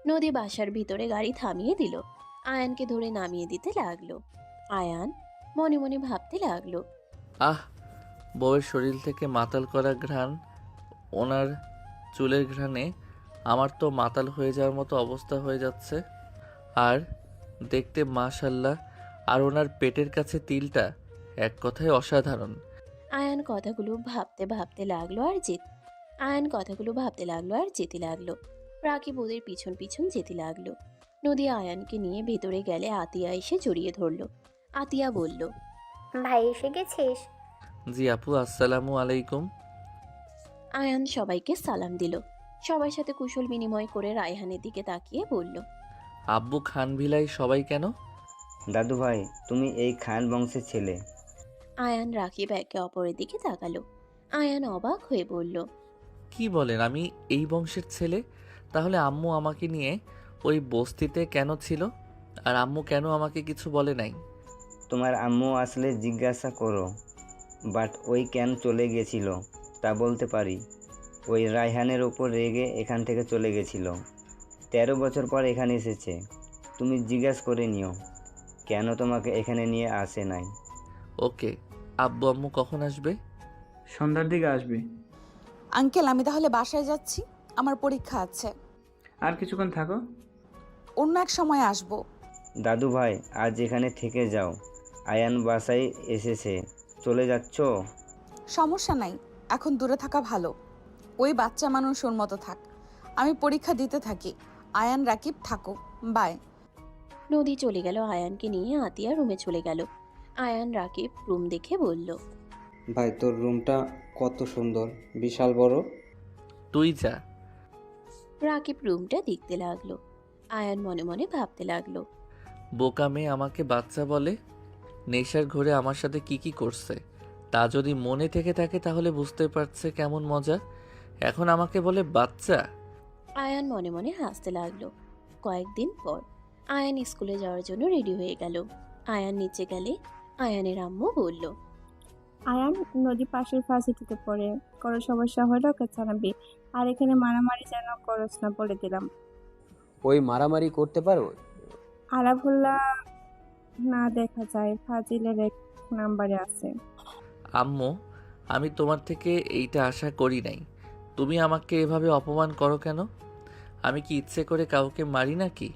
নদী বাসার ভিতরে গাড়ি থামিয়ে দিল। আয়ানকে ধরে নামিয়ে দিতে লাগলো। আয়ান মনে মনে ভাবতে লাগলো, আহ, বউয়ের শরীর থেকে মাতাল করা ঘ্রাণ, ওনার চুলের ঘ্রাণে আমার তো মাতাল হয়ে যাওয়ার মতো অবস্থা হয়ে যাচ্ছে। আর দেখতে মাশাল্লাহ, আর ওনার পেটের কাছে তিলটা এক কথায় অসাধারণ। আয়ান কথাগুলো ভাবতে ভাবতে লাগলো আর যেতে লাগলো। রাকিব ওদের পিছন পিছন যেতে লাগলো। নদী আয়ানকে নিয়ে ভেতরে গেলে আতিয়া এসে জড়িয়ে ধরলো। আতিয়া বলল, ভাই এসে গেছিস? জি আপু, আসসালামু আলাইকুম। আয়ান সবাইকে সালাম দিল। সবার সাথে কুশল বিনিময় করে রায়হানের দিকে তাকিয়ে বলল, আব্বু খান ভিলাই সবাই কেন? দাদু ভাই, তুমি এই খান বংশের ছেলে। আয়ান রাকিব একে অপরের দিকে তাকালো। আয়ান অবাক হয়ে বলল, কি বলেন, আমি এই বংশের ছেলে? তাহলে আম্মু আমাকে নিয়ে ওই বস্তিতে কেন ছিল? আর আম্মু কেন আমাকে কিছু বলে নাই? তোমার আম্মু আসলে জিজ্ঞাসা করো, বাট ওই কেন চলে গেছিল তা বলতে পারি। ওই রায়হানের ওপর রেগে এখান থেকে চলে গেছিল। 13 বছর পর এখানে এসেছে। তুমি জিজ্ঞাসা করে নিও কেন তোমাকে এখানে নিয়ে আসে নাই। ওকে, আব্বু আম্মু কখন আসবে? সন্ধ্যার দিকে আসবে। আঙ্কেল, আমি তাহলে বাসায় যাচ্ছি, আমার পরীক্ষা আছে। আর কিছুক্ষণ থাকো। অন্য এক সময় আসবো। দাদু ভাই, আজ এখানে থেকে যাও। আয়ান বাসায় এসেছে, চলে যাচ্ছ? সমস্যা নাই, এখন দূরে থাকা ভালো। ওই বাচ্চা মানুষ ওর মতো থাক, আমি পরীক্ষা দিতে থাকি। আয়ান রাকিব থাকো, বাই। নদী চলে গেল। আয়ানকে নিয়ে আতিয়া রুমে চলে গেল। আয়ান রাকিব রুম দেখে বলল, ভাই, তোর রুমটা কত সুন্দর, বিশাল বড়। তুই যা। রাকিব রুমটা দেখতে লাগলো। আয়ান মনে মনে ভাবতে লাগলো, বোকা মেয়ে আমাকে বাচ্চা বলে। নেশার ঘরে আমার সাথে কি কি করছে তা যদি মনে থেকে থাকে তাহলে বুঝতে পারছে কেমন মজা। এখন আমাকে বলে বাচ্চা। আয়ান মনে মনে হাসতে লাগলো। কয়েকদিন পর আয়ান স্কুলে যাওয়ার জন্য রেডি হয়ে গেল। আয়ান নিচে গেলে আয়ানের আম্মু বলল, আয়ান, নদী পাশের ভার্সিটিতে পড়ে, কোনো সমস্যা হলে ওকে জানাবি। আর এখানে মারামারি যেন করস না, বলে দিলাম। ওই মারামারি করতে পারো? আরাফুল্লাহ না দেখা যায়, ফাজিলের এক নাম্বারে আছে। আম্মু, আমি তোমার থেকে এইটা আশা করি নাই। তুমি আমাকে এভাবে অপমান করো কেন? আমি কি ইচ্ছে করে কাউকে মারি নাকি?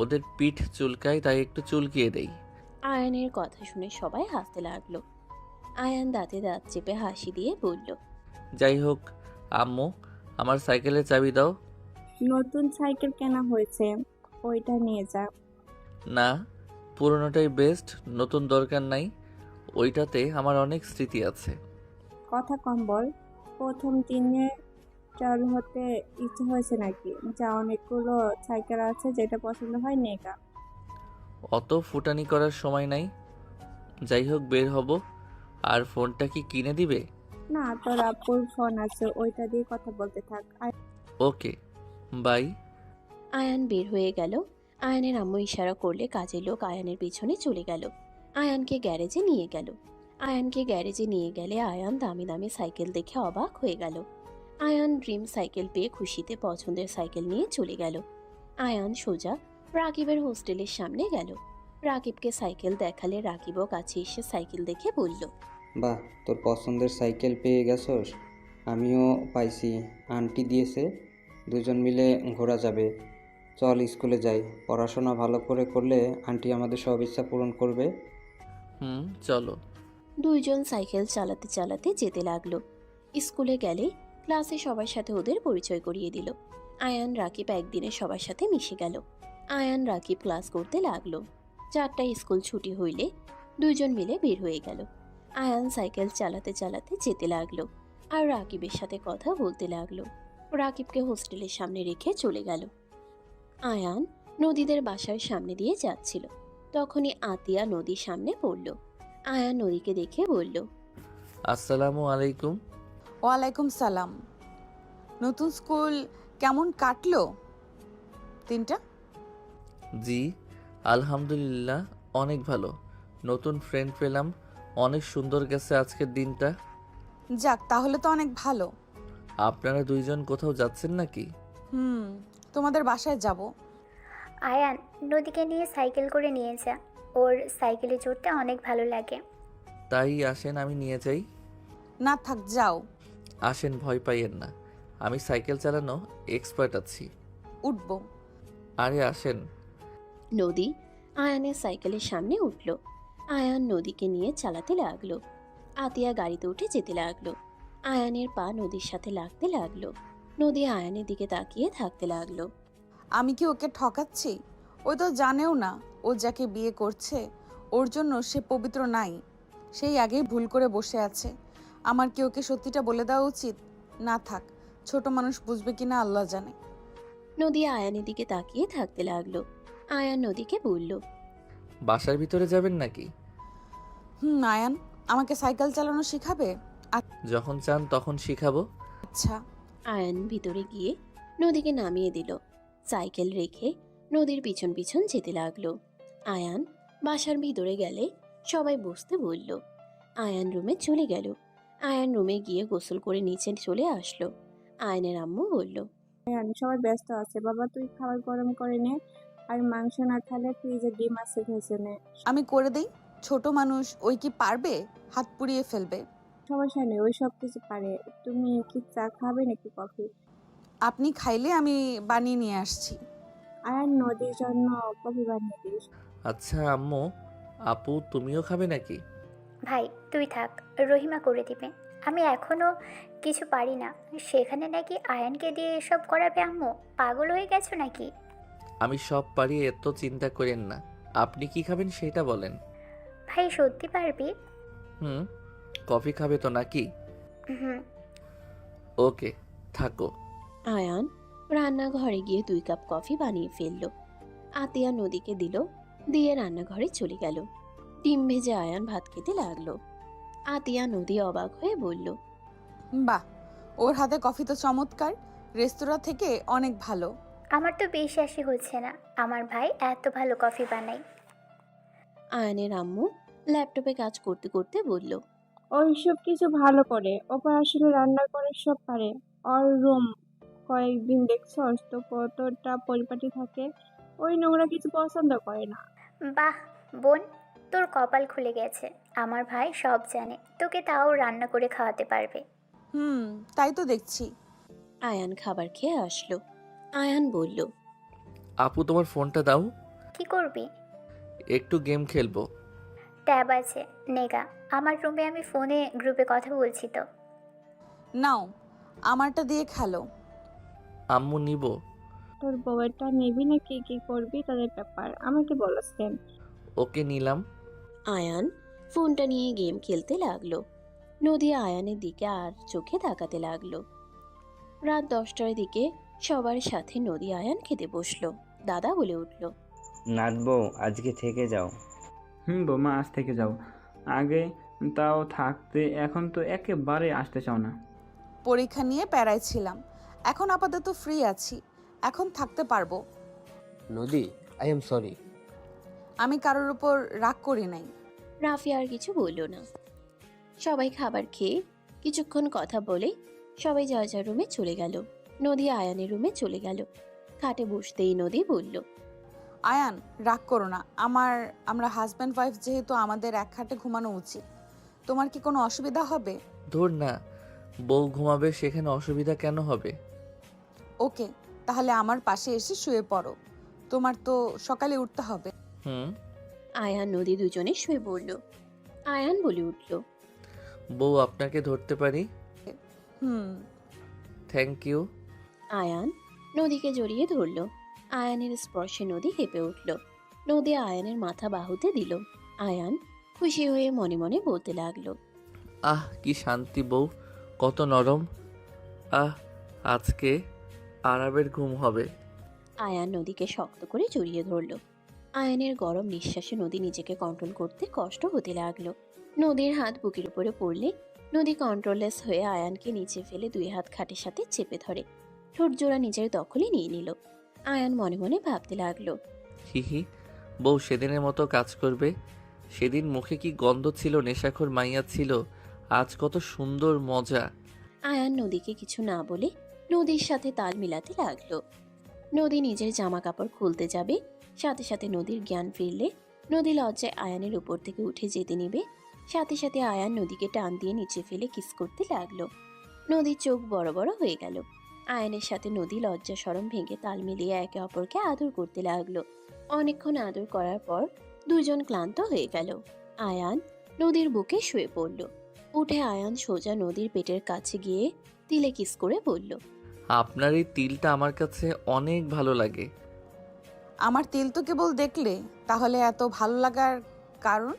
ওদের পিঠ চুলকায় তাই একটু চুলকিয়ে দেই। আয়ানের কথা শুনে সবাই হাসতে লাগলো। আয়ান দাঁতে দাঁত চেপে হাসি দিয়ে বলল, যাই হোক আম্মু, আমার সাইকেলের চাবি দাও। নতুন সাইকেল কেনা হয়েছে, ওইটা নিয়ে যা। না, পুরোনোটাই বেস্ট, নতুন দরকার নাই। ওইটাতে আমার অনেক স্মৃতি আছে। কথা কম বল, প্রথম দিনে চালু হতে ইচ্ছে হয়েছে নাকি? যা, অনেকগুলো সাইকেল আছে, যেটা পছন্দ হয় নেগা। অত ফুটানি করার সময় নাই। যাই হোক, বের হব। আর ফোনটা কি কিনে দিবে? না, তোর আপুর ফোন আছে, ওইটা দিয়ে কথা বলতে থাক। আর ওকে, বাই। আয়ান বের হয়ে গেল। আয়ানের আম্মু ইশারা করলে কাজের লোক আয়ানের পিছনে চলে গেল। আয়ানকে গ্যারেজে নিয়ে গেল। আয়ানকে গ্যারেজে নিয়ে গেলে আয়ান দামি দামি সাইকেল দেখে অবাক হয়ে গেল। আয়ান ড্রিম সাইকেল পেয়ে খুশিতে পছন্দের সাইকেল নিয়ে চলে গেল। আয়ান সোজা রাকিবের হোস্টেলের সামনে গেল। রাকিবকে সাইকেল দেখালে রাকিবও কাছে এসে সাইকেল দেখে বলল, বাহ, তোর পছন্দের সাইকেল পেয়ে গেছস। আমিও পাইছি, আন্টি দিয়েছে, দুজন মিলে ঘোরা যাবে। চল স্কুলে যাই, পড়াশোনা ভালো করে করলে আন্টি আমাদের সব ইচ্ছা পূরণ করবে। চলো। দুইজন সাইকেল চালাতে চালাতে যেতে লাগলো। স্কুলে গেলে ক্লাসে সবার সাথে ওদের পরিচয় করিয়ে দিল। আয়ান রাকিব একদিনে সবার সাথে মিশে গেল। আয়ান রাকিব ক্লাস করতে লাগলো। 4টায় স্কুল ছুটি হইলে দুইজন মিলে বের হয়ে গেল। আয়ান সাইকেল চালাতে চালাতে যেতে লাগলো আর রাকিবের সাথে কথা বলতে লাগলো। রাকিবকে হোস্টেলের সামনে রেখে চলে গেল। আয়ান নদীদের বাসার সামনে দিয়ে যাচ্ছিল। তখনই আতিয়া নদীর সামনে পড়ল। আয়ান নদীকে দেখে বলল, আসসালামু আলাইকুম। ওয়ালাইকুম সালাম। নতুন স্কুল কেমন কাটলো দিনটা? জি আলহামদুলিল্লাহ, অনেক ভালো। নতুন ফ্রেন্ড পেলাম, অনেক সুন্দর গেছে আজকের দিনটা। যাক, তাহলে তো অনেক ভালো। আপনারা দুইজন কোথাও যাচ্ছেন নাকি? তোমাদের বাসায় যাব। আয়ান, নদীকে নিয়ে সাইকেল করে নিয়ে যা, ওর সাইকেলে চড়তে অনেক ভালো লাগে। তাই আসেন, আমি নিয়ে যাই। না থাক, যাও। আসেন, ভয় পাইয়েন না, আমি সাইকেল চালানো এক্সপার্ট আছি। উঠবো। আরে আসেন। নদী আয়ানের সাইকেলের সামনে উঠল। আয়ান নদীকে নিয়ে চালাতে লাগলো। আতিয়া গাড়িতে উঠে যেতে লাগলো। আয়ানের পা নদীর সাথে লাগতে লাগলো। নদী আয়ানের দিকে তাকিয়ে থাকতে লাগলো। আমি কি ওকে ঠকাচ্ছি? ওই তো জানেও না ও যাকে বিয়ে করছে ওর জন্য সে পবিত্র নাই। সেই আগেই ভুল করে বসে আছে। আমার কি ওকে সত্যিটা বলে দেওয়া উচিত? না থাক, ছোট মানুষ বুঝবে কিনা আল্লাহ জানে। নদী আয়ানের দিকে তাকিয়ে থাকতে লাগলো। আয়ান নদীকে বলল, বাসার ভিতরে যাবেন নাকি? আয়ান, আমাকে সাইকেল চালানো শিখাবে? যখন চান তখন শিখাবো। আচ্ছা। আয়ান ভিতরে গিয়ে নদীকে নামিয়ে দিল। সাইকেল রেখে নদীর পিছন পিছন যেতে লাগলো। আয়ান বাসার ভিতরে গেলে সবাই বসতে বলল। আয়ান রুমে চলে গেল। আয়ান রুমে গিয়ে গোসল করে নিচে চলে আসলো। আয়ানের আম্মু বলল, সবাই ব্যস্ত আছে, বাবা তুই খাবার গরম করে নে, আর মাংস না খেলে ফ্রিজে ডিম আছে ভেজে নে। আমি করে দেই। ছোট মানুষ, ওই কি পারবে? হাত পুড়িয়ে ফেলবে। সমস্যা নেই, ওই সব কিছু পারে। তুমি কি চা খাবে নাকি কফি? আপনি খাইলে আমি বানিয়ে নিয়ে আসছি। আর নদীর জন্য কফি বানিয়ে দিস। আচ্ছা আম্মু, আপু তুমিও খাবে নাকি? ভাই তুই থাক, রহিমা করে দিবে। আমি এখনো কিছু পারি না, সেখানে নাকি আয়ানকে দিয়ে এসব করাবে। আম্মু পাগল হয়ে গেছো নাকি? আমি সব পারি, এত চিন্তা করেন না। আপনি কি খাবেন সেটা বলেন। ভাই সত্যি পারবি? কফি খাবে তো নাকি? হুম। ওকে, থাকো। আয়ান রান্নাঘরে গিয়ে 2 কাপ কফি বানিয়ে ফেলল। আতিয়া নদীকে দিল, দিয়ে রান্নাঘরে চলে গেল। ডিম ভেজে আয়ান ভাত খেতে লাগলো। আতিয়া নদী অবাক হয়ে বলল, বাহ, ওর হাতে কফি তো চমৎকার, রেস্তোরাঁ থেকে অনেক ভালো। আমার তো বিশ্বাসই হচ্ছে না আমার ভাই এত ভালো কফি বানায়। আয়ানের আম্মু ল্যাপটপে কাজ করতে করতে বলল, ওই সব কিছু ভালো করে, ও আসলে রান্না করে সব পারে। ওর রুম কয়েকদিন দেখছস তো কতটা পরিপাটি থাকে, ওই নোংরা কিছু পছন্দ করে না। বাহ বোন, তোর কপাল খুলে গেছে। আমার ভাই সব জানে, তোকে তাও রান্না করে খাওয়াতে পারবে। তাই তো দেখছি। আয়ান খাবার খেয়ে আসলো। আয়ান বলল, আপু তোমার ফোনটা দাও, কি করবি? একটু গেম খেলবো। ট্যাব আছে, নেগা। আমার রুমে আমি ফোনে গ্রুপে কথা বলছি তো। নাও, আমারটা দিয়ে খেলো। আম্মু নিব। তোর বউয়েরটা নিবি নাকি কি করবি তাদের ব্যাপার, আমাকে বলস কেন? ওকে নিলাম। আয়ান ফোনটা নিয়ে গেম খেলতে লাগলো। নদী আয়ানের দিকে আর চোখে তাকাতে লাগলো। রাত 10টার দিকে সবার সাথে নদী আয়ান খেতে বসলো। দাদা বলে উঠল, নাচবো, আজকে থেকে যাও। বৌমা আজ থেকে যাও। আগে তাও থাকতে, এখন তো একেবারে আসতে চাও না। পরীক্ষা নিয়ে প্যারায় ছিলাম, এখন আপাতত ফ্রি আছি, এখন থাকতে পারবো। নদী, আই এম সরি। আমি কারোর উপর রাগ করি নাই। রাফি আর কিছু বলল না। সবাই খাবার খেয়ে কিছুক্ষণ কথা বলে সবাই যার যার রুমে চলে গেল। নদী আয়ানের রুমে চলে গেল। খাটে বসতেই নদী বলল, আয়ান, রাগ করো না। আমরা হাজব্যান্ড ওয়াইফ, যেহেতু আমাদের এক খাটে ঘুমানো উচিত। তোমার কি কোনো অসুবিধা হবে? ধুর না, বউ ঘুমাবে সেখানে অসুবিধা কেন হবে? ওকে, তাহলে আমার পাশে এসে শুয়ে পড়ো। তোমার তো সকালে উঠতে হবে। হুম। আয়ান নদী দুজনে শুয়ে পড়ল। আয়ান বলে উঠল, বউ আপনাকে ধরতে পারি? হুম। Thank you. আয়ান নদীকে জড়িয়ে ধরল। আয়ানের স্পর্শে নদী কেঁপে উঠল। নদী আয়ানের মাথা বাহুতে দিল। আয়ান খুশি হয়ে মনে মনে বলতে লাগলো, আহ কি শান্তি বউ, কত নরম। আজকে আরামের ঘুম হবে। আয়ান নদীকে শক্ত করে জড়িয়ে ধরল। আয়ানের গরম নিঃশ্বাসে নদী নিজেকে কন্ট্রোল করতে কষ্ট হতে লাগলো। নদীর হাত বুকের উপরে পড়লে নদী কন্ট্রোললেস হয়ে আয়ানকে নিচে ফেলে দুই হাত খাটের সাথে চেপে ধরে ঠোঁট জোড়া নিজের দখলে নিয়ে নিল। আয়ান মনে মনে ভাবতে লাগলো, হিহি, বউ সেদিনের মতো কাজ করবে। সেদিন মুখে কি গন্ধ ছিল, নেশাখোর মাইয়া ছিল, আজ কত সুন্দর মজা। আয়ান নদীকে কিছু না বলে নদীর সাথে তাল মিলাতে লাগলো। নদী নিজের জামা কাপড় খুলতে যাবে, সাথে সাথে নদীর জ্ঞান ফিরলে নদী লজ্জায় আয়ানের উপর থেকে উঠে যেতে নিবে। সাথে সাথে আয়ান নদীকে টান দিয়ে নিচে ফেলে কিস করতে লাগলো। নদীর চোখ বড় বড় হয়ে গেল। আয়ানের সাথে নদী লজ্জা শরম ভেঙে তাল মিলিয়ে একে অপরকে আদর করতে লাগলো। অনেকক্ষণ আদর করার পর দুজন ক্লান্ত হয়ে গেল। আয়ান নদীর বুকে শুয়ে পড়ল। উঠে আয়ান সোজা নদীর পেটের কাছে গিয়ে তিলে কিস করে বলল, আপনার এই তিলটা আমার কাছে অনেক ভালো লাগে। আমার তিল তো কেবল দেখলে, তাহলে এত ভালো লাগার কারণ?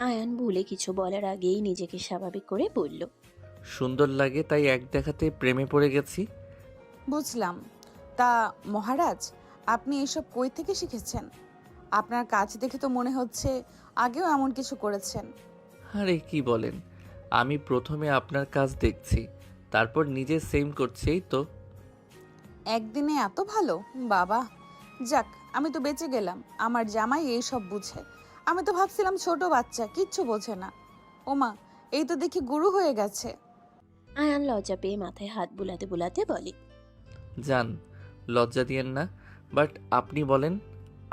আয়ান ভুলে কিছু বলার আগেই নিজেকে স্বাভাবিক করে বলল, সুন্দর লাগে তাই এক দেখাতে প্রেমে পড়ে গেছি। বুঝলাম। তা মহারাজ, আপনি এসব কই থেকে শিখেছেন? আপনার কাজ দেখে তো মনে হচ্ছে আগেও এমন কিছু করেছেন। আরে কি বলেন, আমি প্রথমে আপনার কাজ দেখছি, তারপর নিজে সেম করছি, এই তো। একদিনে এত ভালো? বাবা, যাক, আমি তো বেঁচে গেলাম। আমার জামাই এই সব বুঝে। আমি তো ভাবছিলাম ছোট বাচ্চা, কিচ্ছু বোঝে না। ওমা, এই তো দেখি গুরু হয়ে গেছে। আয়ান লজ্জা পেয়ে মাথায় হাত বুলাতে বুলাতে বলে, যান, লজ্জা দিয়েন না। বাট আপনি বলেন,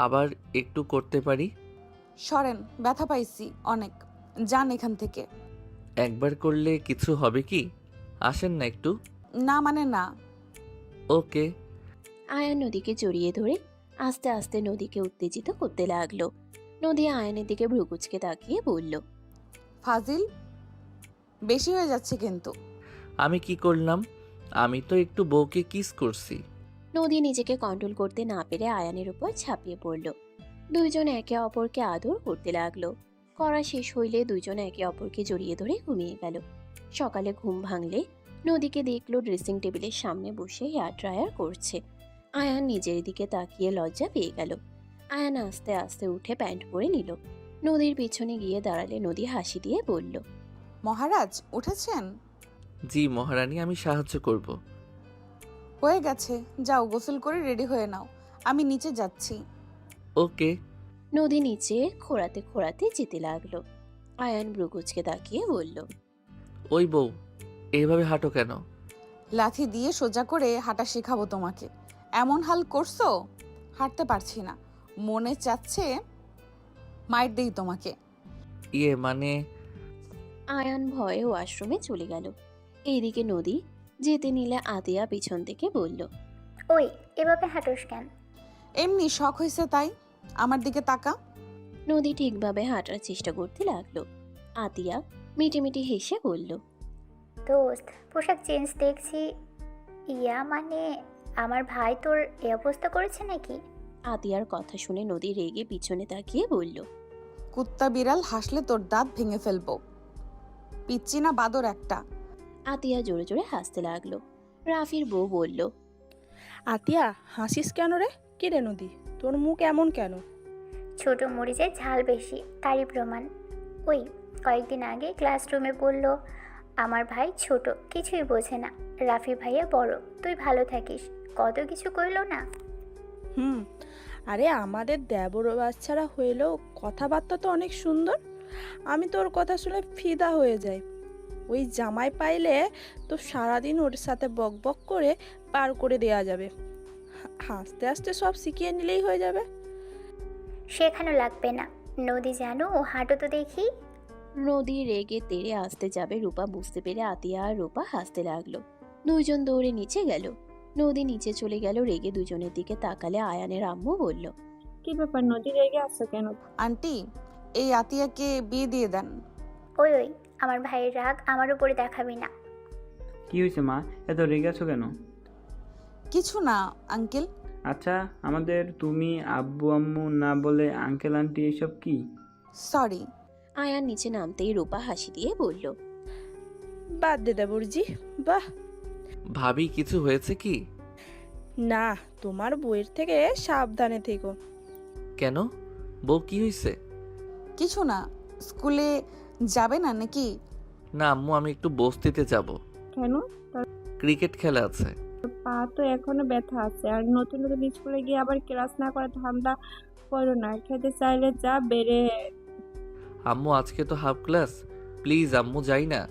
আবার একটু করতে পারি? সরেন, ব্যথা পাইছি অনেক। যান এখান থেকে। একবার করলে কিছু হবে কি? আসেন না একটু। না মানে না। ওকে। আয়ান নদীকে জড়িয়ে ধরে আস্তে আস্তে নদীকে উত্তেজিত করতে লাগলো। নদী আয়ানের দিকে ভ্রুকুচকে তাকিয়ে বলল, ফাজিল, বেশি হয়ে যাচ্ছে কিন্তু। আমি কি করলাম? আমি তো একটু বউকে কিস করছি। নদী নিজেকে কন্ট্রোল করতে না পেরে আয়ানের উপর ঝাঁপিয়ে পড়ল। দুইজন একে অপরকে আদর করতে লাগলো। করা শেষ হইলে দুইজন একে অপরকে জড়িয়ে ধরে ঘুমিয়ে গেল। সকালে ঘুম ভাঙলে নদীকে দেখলো ড্রেসিং টেবিলের সামনে বসে হেয়ার ড্রায়ার করছে। আয়ান নিজের দিকে তাকিয়ে লজ্জা পেয়ে গেল। আয়ান আস্তে আস্তে উঠে প্যান্ট পরে নিল। নদীর পিছনে গিয়ে দাঁড়ালে নদী হাসি দিয়ে বলল, মহারাজ উঠেছেন? জি মহারানী, আমি সাহায্য করব। হয়ে গেছে, যাও গোসল করে রেডি হয়ে নাও। আমি নিচে যাচ্ছি। ওকে। নদী নিচে খোঁড়াতে খোঁড়াতে যেতে লাগলো। আয়ান ভ্রুকুচকে তাকিয়ে বলল, ওই বউ, এইভাবে হাঁটো কেন? লাথি দিয়ে সোজা করে হাঁটা শেখাবো তোমাকে। এমন হাল করছো, হাঁটতে পারছি না। মনে চাচ্ছে মাইর দেই তোমাকে। ইয়ে মানে। আয়ান ভয়ে ওয়াশরুমে চলে গেল। এইদিকে নদী যেতে নিলে আতিয়া পিছন থেকে বলল, ওই, এভাবে হাঁটোস কেন? এমনি শখ হয়েছে তাই। আমার দিকে তাকা। নদী ঠিকভাবে হাঁটার চেষ্টা করতে লাগলো। আতিয়া মিটিমিটি হেসে বলল, দোস্ত, পোশাক চেঞ্জ দেখছি। ইয়া মানে আমার ভাই তোর এ অবস্থা করেছে নাকি? আতিয়ার কথা শুনে নদী রেগে পিছনে তাকিয়ে বলল, কুত্তা বিড়াল হাসলে তোর দাঁত ভেঙে ফেলবো। পিচ্ছি না বাদর একটা। আতিয়া জোরে জোরে হাসতে লাগলো। রাফির বউ বলল, আতিয়া, হাসিস কেন রে? কি রে নদী, তোর মুখ এমন কেন? ছোট মরিচের ঝাল বেশি, তারই প্রমাণ। ওই কয়েকদিন আগে ক্লাসরুমে বলল আমার ভাই ছোট, কিছুই বোঝে না, রাফি ভাইয়া বড়, তুই ভালো থাকিস, কত কিছু কইলো না। হুম, আরে আমাদের দেবর বাচ্চারা হইলেও কথাবার্তা তো অনেক সুন্দর। আমি তোর কথা শুনে ফিদা হয়ে যাই। ওই জামাই পাইলে তো সারাদিন ওর সাথে বক বক করে পার করে দেয়া যাবে। হাসতে হাসতে সব শিখিয়ে নিলেই হয়ে যাবে। শেখানো লাগবে না। নদী জানো হাঁটো তো দেখি। নদী রেগে তেড়ে আসতে যাবে রূপা বুঝতে পেরে আতিয়া আর রূপা হাসতে লাগলো। দুইজন দৌড়ে নিচে গেল। নদী নিচে চলে গেল, রেগে দুজনের দিকে তাকালে আয়ানের আম্মু বলল, কি ব্যাপার নদী, রেগে আসছো কেন? আন্টি, এই আতিয়াকে বিয়ে দিয়ে দেন। ওই ওই, আমার ভাইয়ের রাগ আমার উপরে দেখাবি না। কি হয়েছে মা, এত রেগে আছো কেন? কিছু না আঙ্কেল। আচ্ছা, আমাদের তুমি আব্বু আম্মু না বলে আঙ্কেল আন্টি এসব কি? সরি। আয়ান নিচে নামতেই রূপা হাসি দিয়ে বলল, বাদ দে দেবরজি, বাহ। ভাবি কিছু হয়েছে কি? না, তোমার বইয়ের থেকে সাবধানে থেকো। কেন, বউ কি হয়েছে? কিছু না। স্কুলে যাবে না নাকি? না আম্মু, আমি একটু বস্তিতে যাব। কেন? তোর ক্রিকেট খেলা আছে। পা তো এখনো ব্যথা আছে, আর নতুন নতুন স্কুলে গিয়ে আবার ক্লাস না করার ধান্দা করো না। খেতে চাইলে যা, বেড়ে। আম্মু আজকে তো হাফ ক্লাস, প্লিজ আম্মু যাই না।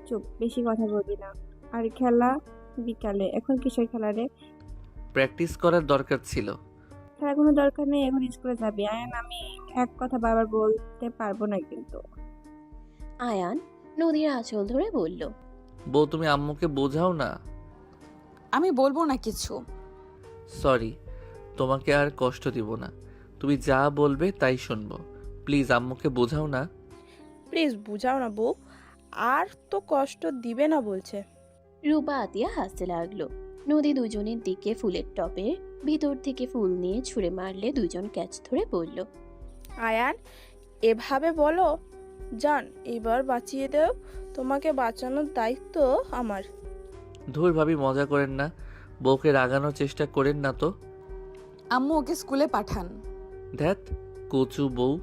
চুপ, বেশি কথা বলবি না। আর খেলা বিকালে, এখন কিসের খেলা রে? প্র্যাকটিস করার দরকার ছিল। খেলার কোনো দরকার নেই, এখন স্কুলে যাবি। আয়ান, আমি এক কথা বারবার বলতে পারবো না কিন্তু। আয়ান নদীর আঁচল ধরে বলল, বউ তুমি আম্মুকে বোঝাও না। আমি বলবো না কিছু। সরি, তোমাকে আর কষ্ট দিব না। তুমি যা বলবে তাই শুনবো। প্লিজ আম্মুকে বোঝাও না। প্লিজ বুঝাও না বউ, আর তো কষ্ট দিবে না বলছে। রূপা আতিয়া হাসতে লাগলো। নদী দুজনের দিকে ফুলের টপের ভিতর থেকে ফুল নিয়ে ছুঁড়ে মারলে দুজন ক্যাচ ধরে পড়ল। আয়ান, এভাবে বলো? জান, এবার বাঁচিয়ে দেও। তোমাকে বাঁচানোর দায়িত্ব আমার। ধুর ভাবি, মজা করেন না। বউকে রাগানোর চেষ্টা করেন না তো। আম্মু ওকে স্কুলে পাঠান। ধ্যাত, কচু বউ,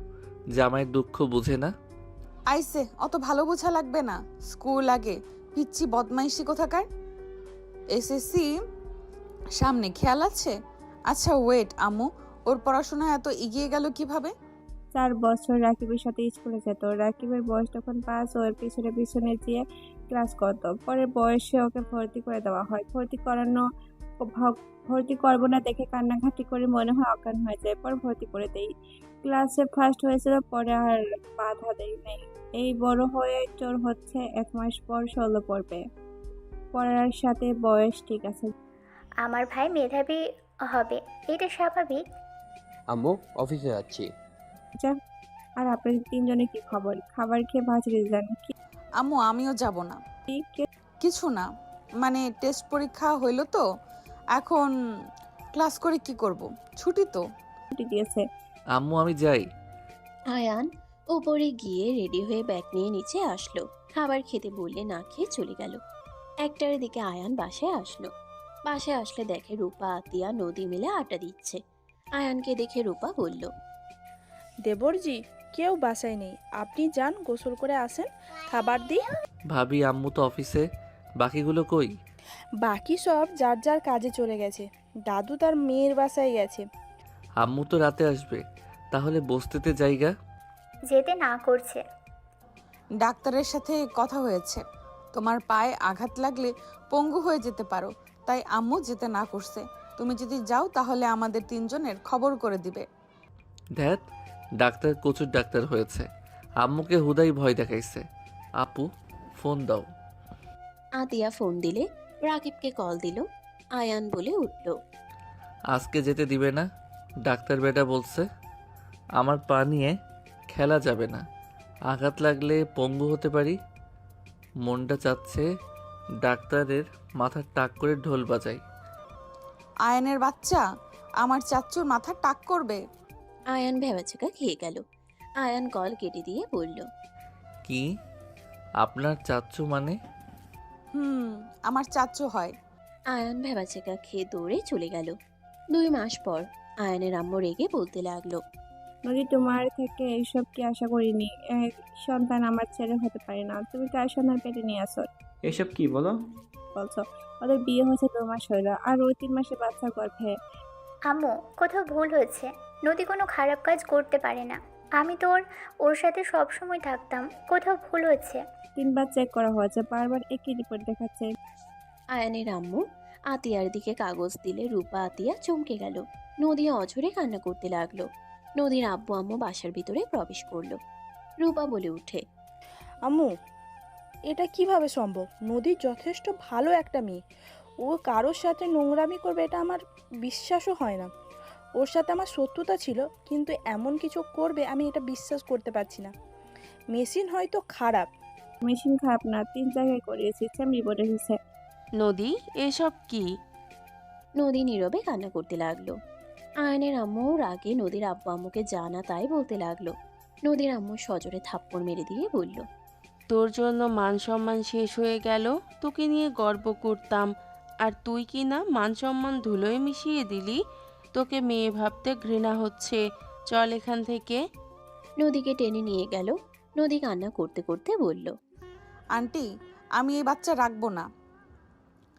জামাইয়ের দুঃখ বুঝে না। আইসে, অত ভালো বোঝা লাগবে না। স্কুল আগে, পিচ্ছি বদমাইশি কোথাকার। এসএসসি সামনে, খেয়াল আছে? আচ্ছা ওয়েট আম্মু, ওর পড়াশোনা এত এগিয়ে গেল কিভাবে? 4 বছর রাকিবের সাথে স্কুলে যেত। রাকিবের বয়স তখন 5, ওর পিছনে পিছনে যেয়ে ক্লাস করতো। পরের বয়সে ওকে ভর্তি করে দেওয়া হয়। ভর্তি করবো না দেখে কান্নাঘাটি করে মনে হয় অজ্ঞান হয়ে যায়। পর ভর্তি করে দেই। ক্লাসে ফার্স্ট হয়েছিল, পরে আর বাধা দেই নাই। এই বড় হয়ে চোর হচ্ছে, 1 মাস পর 16 পড়বে। পড়ার সাথে বয়স ঠিক আছে। আমার ভাই মেধাবী হবে, এটা স্বাভাবিক। আম্মু, অফিসে যাচ্ছি। যা। আর আপনাদের 3 জনের কি খবর? খাবার খেয়ে ভাজিয়ে যান কি? আম্মু আমিও যাব না। কে- কিছু না, মানে টেস্ট পরীক্ষা হইলো তো, এখন ক্লাস করে কি করব? ছুটি তো। ছুটি দিয়েছে? আম্মু আমি যাই। আয়ান উপরে গিয়ে রেডি হয়ে ব্যাগ নিয়ে নিচে আসলো। খাবার খেতে বললে না খেয়ে চলে গেল। 1টার দিকে আয়ান বাসায় আসলো। বাসায় আসলে দেখে রূপা আতিয়া নদী মিলে আড্ডা দিচ্ছে। আয়ানকে দেখে রূপা বলল, দেবরজি, কেউ বাসায় নেই, আপনি যান গোসল করে আসেন, খাবার দিই। ভাবি আম্মু তো অফিসে, বাকিগুলো কই? বাকি সব যার যার কাজে চলে গেছে। দাদু তার মেয়ের বাসায় গেছে। আম্মু তো রাতে আসবে, তাহলে বস্তিতে জায়গা। যেতে না করছে। ডাক্তারের সাথে কথা হয়েছে, তোমার পায়ে আঘাত লাগলে পঙ্গু হয়ে যেতে পারো, তাই আম্মু যেতে না করছে। তুমি যদি যাও তাহলে আমাদের 3 জনের খবর করে দিবে। ধ্যাত, ডাক্তার কচুর ডাক্তার হয়েছে, আম্মুকে হুদাই ভয় দেখাইছে। আপু ফোন দাও। আতিয়া ফোন দিলে রাকিবকে কল দিল। আয়ান বলে উঠল, আজকে যেতে দিবে না, ডাক্তার বেটা বলছে। আমার পা নিয়ে খেলা যাবে না, আঘাত লাগলে পঙ্গু হতে পারি। মনটা চাচ্ছে ডাক্তারের মাথা টাক করে ঢোল বাজাই। আয়নের বাচ্চা আমার চাচ্চুর মাথা টাক করবে। আয়ান ভেবাচেকা খেয়ে গেল। আয়ান কল কেটে দিয়ে বলল, কি আপনার চাচ্চু মানে? আমার চাচ্চু হয়। আয়ান ভেবাচেকা খেয়ে দৌড়ে চলে গেল। 2 মাস পর আয়ানের আম্মু রেগে বলতে লাগলো, নদী, তোমার থেকে এইসব কি আশা করিনি। এক সন্তান আমার ছেলে হতে পারে না, তুমি কার সন্তান পেটে নিয়ে আসো এসব কি বলো? বলছো? ওদের বিয়ে হয়েছে 2 মাস হইলো, আর ওই 3 মাসে বাচ্চা গর্ভে। আম্মু, কোথাও ভুল হয়েছে। নদী কোনো খারাপ কাজ করতে পারে না। আমি তো ওর সাথে সব সময় থাকতাম। কোথাও ভুল হয়েছে। 3বার চেক করা হয়েছে, বারবার একই রিপোর্ট দেখাচ্ছে। আয়ানের আম্মু আতিয়ার দিকে কাগজ দিলে রূপা আতিয়া চমকে গেল। নদী অঝরে কান্না করতে লাগলো। নদীর আব্বু আম্মু বাসার ভিতরে প্রবেশ করলো। রূপা বলে উঠে, আম্মু, এটা কিভাবে সম্ভব? নদী যথেষ্ট ভালো একটা মেয়ে। ও কারোর সাথে নোংরামি করবে এটা আমার বিশ্বাসও হয় না। ওর সাথে আমার শত্রুতা ছিল, কিন্তু এমন কিছু করবে আমি এটা বিশ্বাস করতে পারছি না। মেশিন হয়তো খারাপ। মেশিন খারাপ না, 3 জায়গায় করিয়েছি, সেম রিপোর্ট এসেছে। নদী, এসব কি? নদী নীরবে কান্না করতে লাগলো। আয়নের আম্মু রাগে নদীর আব্বু আম্মুকে জানা তাই বলতে লাগলো। নদীর আম্মু সজোরে থাপ্পড় মেরে দিয়ে বলল, তোর জন্য মান সম্মান শেষ হয়ে গেল। তোকে নিয়ে গর্ব করতাম, আর তুই কি না মান সম্মান ধুলোয় মিশিয়ে দিলি। তোকে মেয়ে ভাবতে ঘৃণা হচ্ছে। চল এখান থেকে। নদীকে টেনে নিয়ে গেল। নদী কান্না করতে করতে বলল, আন্টি, আমি এই বাচ্চা রাখবো না,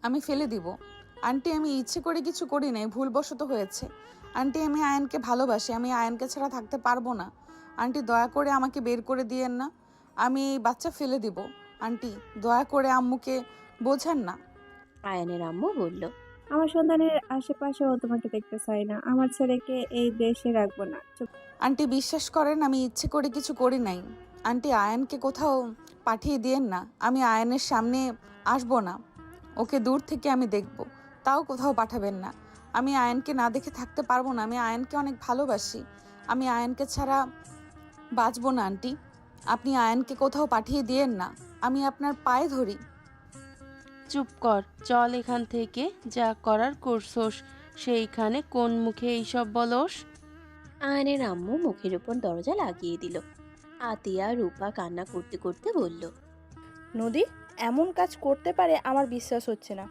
আমি ফেলে দিব। আন্টি, আমি ইচ্ছে করে কিছু করি নাই, ভুলবশত হয়েছে। আন্টি, আমি আয়নকে ভালোবাসি, আমি আয়নকে ছাড়া থাকতে পারবো না। আন্টি, দয়া করে আমাকে বের করে দিয়েন না, আমি এই বাচ্চা ফেলে দিব। আন্টি, দয়া করে আম্মুকে বোঝান না। আয়নের আম্মু বলল, আমার সন্তানের আশেপাশেও তোমাকে দেখতে চাই না। আমার ছেলেকে এই দেশে রাখবো না। চুপ। আন্টি, বিশ্বাস করেন, আমি ইচ্ছে করে কিছু করি নাই। আন্টি, আয়নকে কোথাও পাঠিয়ে দিয়েন না, আমি আয়নের সামনে আসবো না। ওকে দূর থেকে আমি দেখব, তাও কোথাও পাঠাবেন না। আমি আয়নকে না দেখে থাকতে পারবো না, আমি আয়নকে অনেক ভালোবাসি। আমি আয়নকে ছাড়া বাঁচবো না। আন্টি, আপনি আয়নকে কোথাও পাঠিয়ে দিয়েন না, আমি আপনার পায়ে ধরি। চুপ কর, চল এখান থেকে। যা করার করছোস, সেইখানে কোন মুখে এইসব বলস? আয়নের আম্মু মুখের উপর দরজা লাগিয়ে দিল। আতিয়া রূপা কান্না করতে করতে বলল, নদী এমন কাজ করতে পারে আমার বিশ্বাস হচ্ছে না।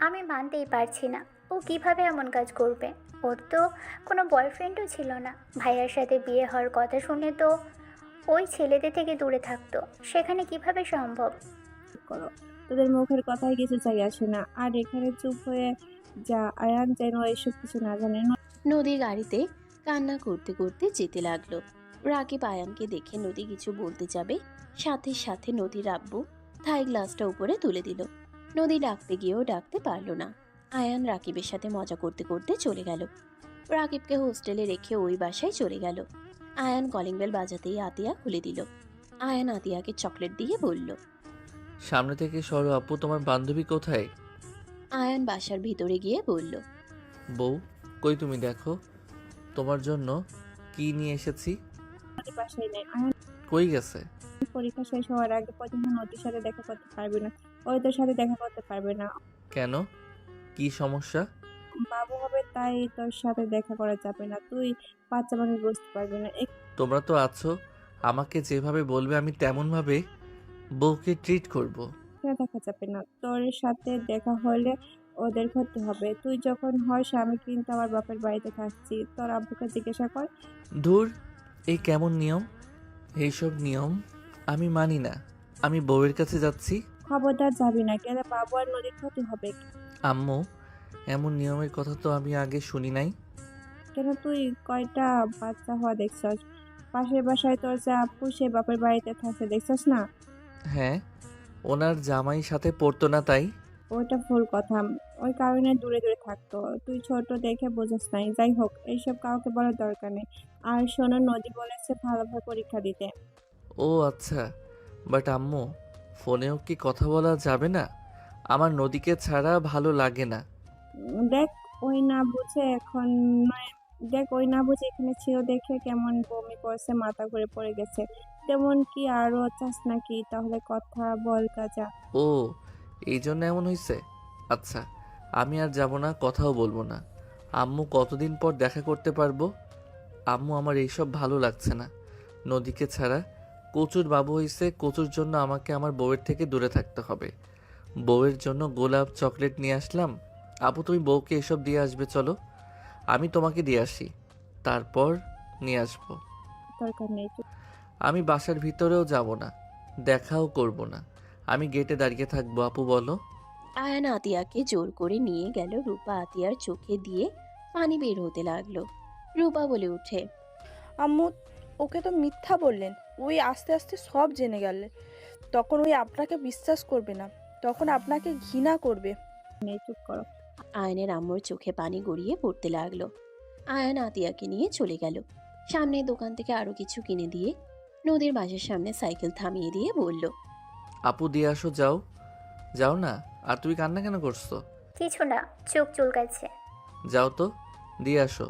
আমি মানতেই পারছি না, ও কিভাবে এমন কাজ করবে। ওর তো কোনো বয়ফ্রেন্ডও ছিল না। ভাইয়ার সাথে বিয়ে হওয়ার কথা শুনে তো ওই ছেলেদের থেকে দূরে থাকতো। সেখানে কিভাবে সম্ভব? করো, তোদের মুখের কথায় কিছু চাই আসে না। আর এখানে চুপ হয়ে যা, আয়ান যেন এসব কিছু না জানে। নদী গাড়িতে কান্না করতে করতে যেতে লাগলো। রাকিব আয়ানকে দেখে নদী কিছু বলতে যাবে, সাথে সাথে নদীর আব্বু থাই গ্লাসটা উপরে তুলে দিল। নদী ডাকতে গিয়েও ডাকতে পারলো না। আয়ান রাকিবের সাথে মজা করতে করতে চলে গেল। রাকিবকে হোস্টেলে রেখে ওই বাসায় চলে গেল। আয়ান কলিং বেল বাজাতেই আতিয়া খুলে দিল। আয়ান আতিয়াকে চকলেট দিয়ে বলল, সামনে থেকে সরো আপু, তোমার বান্ধবী কোথায়? আয়ান বাসার ভিতরে গিয়ে বলল, বউ কই, তুমি দেখো তোমার জন্য কি নিয়ে এসেছি। নদী বাসায় নেই। আয়ান কই গেছে? পরীক্ষা শেষ হওয়ার আগে পর্যন্ত নদীর সাথে দেখা করতে পারবে না। ওই তোর সাথে দেখা করতে পারবে না। কেন, কি সমস্যা? বাবু হবে, তাই তোর সাথে দেখা করা যাবে না। তুই বাচ্চা মানুষ, বুঝতে পারবি না। তোমরা তো আছো, আমাকে যেভাবে বলবে আমি তেমনভাবে বউকে ট্রিট করব। এখানে দেখা যাবে না। তোর সাথে দেখা হলে ওদের ক্ষতি হবে। তুই যখন হস, আমি কিন্তু আমার বাপের বাড়িতে থাকছি। তোর আব্বুকে জিজ্ঞাসা কর। ধুর, এই কেমন নিয়ম? এইসব নিয়ম আমি মানি না। আমি বউয়ের কাছে যাচ্ছি। খবরদার যাবি না, গেলে বাবু আর নদীর ক্ষতি হবে। আম্মু, এমন নিয়মের কথা তো আমি আগে শুনি নাই। কেন, তুই কয়টা বাচ্চা হওয়া দেখছস? পাশের বাসায় তোর যে আপু, সে বাপের বাড়িতে থাকে, দেখছস না? হ্যাঁ, ওনার জামাই সাথে পড়তো না তাই? ওইটা ভুল কথা। ওই কারণে দূরে দূরে থাকতো। তুই ছোট দেখে বোঝাস নাই। যাই হোক, এইসব কাউকে বলার দরকার নেই। আর শোনো, নদী বলেছে ভালোভাবে পরীক্ষা দিতে। ও আচ্ছা, বাট আম্মু, ফোনেও কি কথা বলা যাবে না? আমার নদীকে ছাড়া ভালো লাগে না। দেখ, ওই না বুঝে এখন নয়। দেখ, ওই না বুঝে এখানে ছিল দেখে কেমন বমি করছে, মাথা ঘুরে পড়ে গেছে। তেমন কি আরো চাস নাকি? তাহলে কথা বল কাজা। ও, এই জন্য এমন হয়েছে? আচ্ছা, আমি আর যাব না, কথাও বলবো না। আম্মু, কতদিন পর দেখা করতে পারবো? আম্মু, আমার এইসব ভালো লাগছে না। নদীকে ছাড়া কচুর বাবু হয়েছে, কচুর জন্য আমাকে আমার বউয়ের থেকে দূরে থাকতে হবে। বউয়ের জন্য গোলাপ চকলেট নিয়ে আসলাম। আপু, তুমি বউকে এসব দিয়ে আসবে, চলো আমি তোমাকে দিয়ে আসি, তারপর নিয়ে আসবো। দরকার নেই। আমি বাসার ভিতরেও যাব না, দেখাও করব না, আমি গেটে দাঁড়িয়ে থাকবো। আপু বলো। আয়ান আতিয়াকে জোর করে নিয়ে গেল রূপা আতিয়ার চোখে দিয়ে পানি বের হতে লাগলো। রূপা বলে ওঠে, আম্মু, ওকে তো মিথ্যা বললেন। ওই আস্তে আস্তে সব জেনে গেলে তখন ওই আপনাকে বিশ্বাস করবে না, তখন আপনাকে ঘৃণা করবে। চুপ করো। আয়নের আম্মুর চোখে পানি গড়িয়ে পড়তে লাগলো। আয়ান আতিয়াকে নিয়ে চলে গেল। সামনের দোকান থেকে আরো কিছু কিনে দিয়ে নদীর বাসার সামনে সাইকেল থামিয়ে দিয়ে বলল, আপু দিয়ে আসো, যাও যাও না। আর তুমি কান্না কেন করছো? কিছু না, চোখ চুলকাচ্ছে। যাও তো, দিয়ে আসো,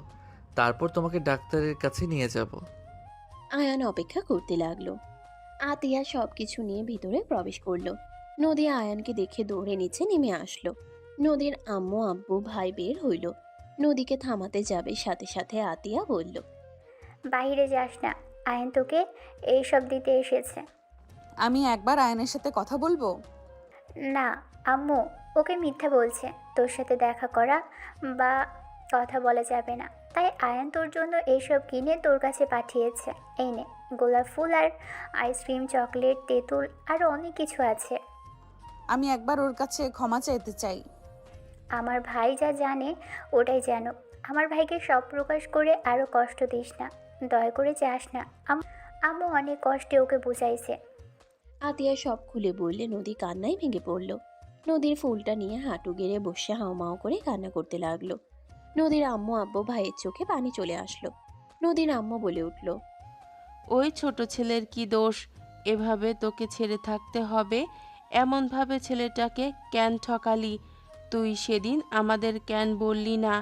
তারপর তোমাকে ডাক্তারের কাছে নিয়ে যাব। আয়ান অপেক্ষা করতে লাগলো। আতিয়া সবকিছু নিয়ে ভিতরে প্রবেশ করলো। নদী আয়ানকে দেখে দৌড়ে নিচে নেমে আসলো। নদীর আম্মু আব্বু ভাই বের হইল। নদীকে থামাতে যাবে, সাথে সাথে আতিয়া বলল, বাইরে যাস না, আয়ন তোকে এইসব দিতে এসেছে। আমি একবার আয়নের সাথে কথা বলবো? না আম্মু, ওকে মিথ্যা বলছে। তোর সাথে দেখা করা বা কথা বলা যাবে না, তাই আয়ন তোর জন্য এইসব কিনে তোর কাছে পাঠিয়েছে। এই নে, গোলাপ ফুল আর আইসক্রিম, চকলেট, তেঁতুল আরও অনেক কিছু আছে। আমি একবার ওর কাছে ক্ষমা চাইতে চাই। আমার ভাই যা জানে ওটাই জানো। আমার ভাইকে সব প্রকাশ করে আরও কষ্ট দিস না, দয়া করে যাস না। আম্মু অনেক কষ্টে ওকে বুঝাইছে। আতিয়া সব খুলে বললে নদী কান্নায় ভেঙে পড়ল। নদীর ফুলটা নিয়ে হাঁটু গেড়ে বসে হাউমাউ করে কান্না করতে লাগলো। নদীর আম্মু আব্বু ভাইয়ের চোখে পানি চলে আসলো। নদীর আম্মু বলে উঠল, ওই ছোট ছেলের কি দোষ? এভাবে তোকে ছেড়ে থাকতে হবে? এমনভাবে ছেলেটাকে কেন ঠকালি? তুই সেদিন আমাদের কেন বললি না?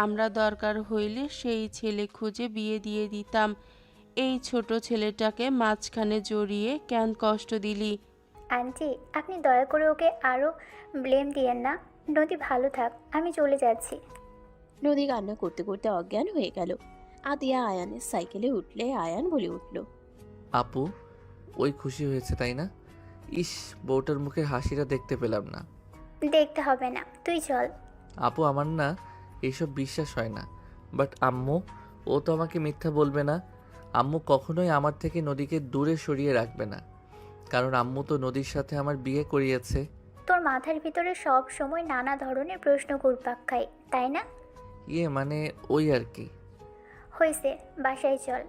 আমরা দরকার হইলে সেই ছেলে খুঁজে বিয়ে দিয়ে দিতাম। এই ছোট ছেলেটাকে মাঝখানে জড়িয়ে কেন কষ্ট দিলি? আন্টি, আপনি দয়া করে ওকে আরও ব্লেম দিয়েন না। নদী ভালো থাক, আমি চলে যাচ্ছি। নদী কান্না করতে করতে অজ্ঞান হয়ে গেল। আতিয়া আয়ানের সাইকেলে উঠলে আয়ান বলে উঠল, আপু, ওই খুশি হয়েছে তাই না? ইস, বউটার মুখে হাসিটা দেখতে পেলাম না। দেখতে হবে না, তুই চল। আপু, আমার না এইসব বিশ্বাস হয় না। বাট আম্মু, ও তো আমাকে মিথ্যা বলবে না। আম্মু কখনোই আমার থেকে নদীকে দূরে সরিয়ে রাখবে না, কারণ আম্মু তো নদীর সাথে আমার বিয়ে করিয়েছে। তোর মাথার ভিতরে সব সময় নানা ধরনের প্রশ্ন ঘুরপাক খায়, তাই না? মানে ওই আর কি। হয়েছে, বাসায় চল।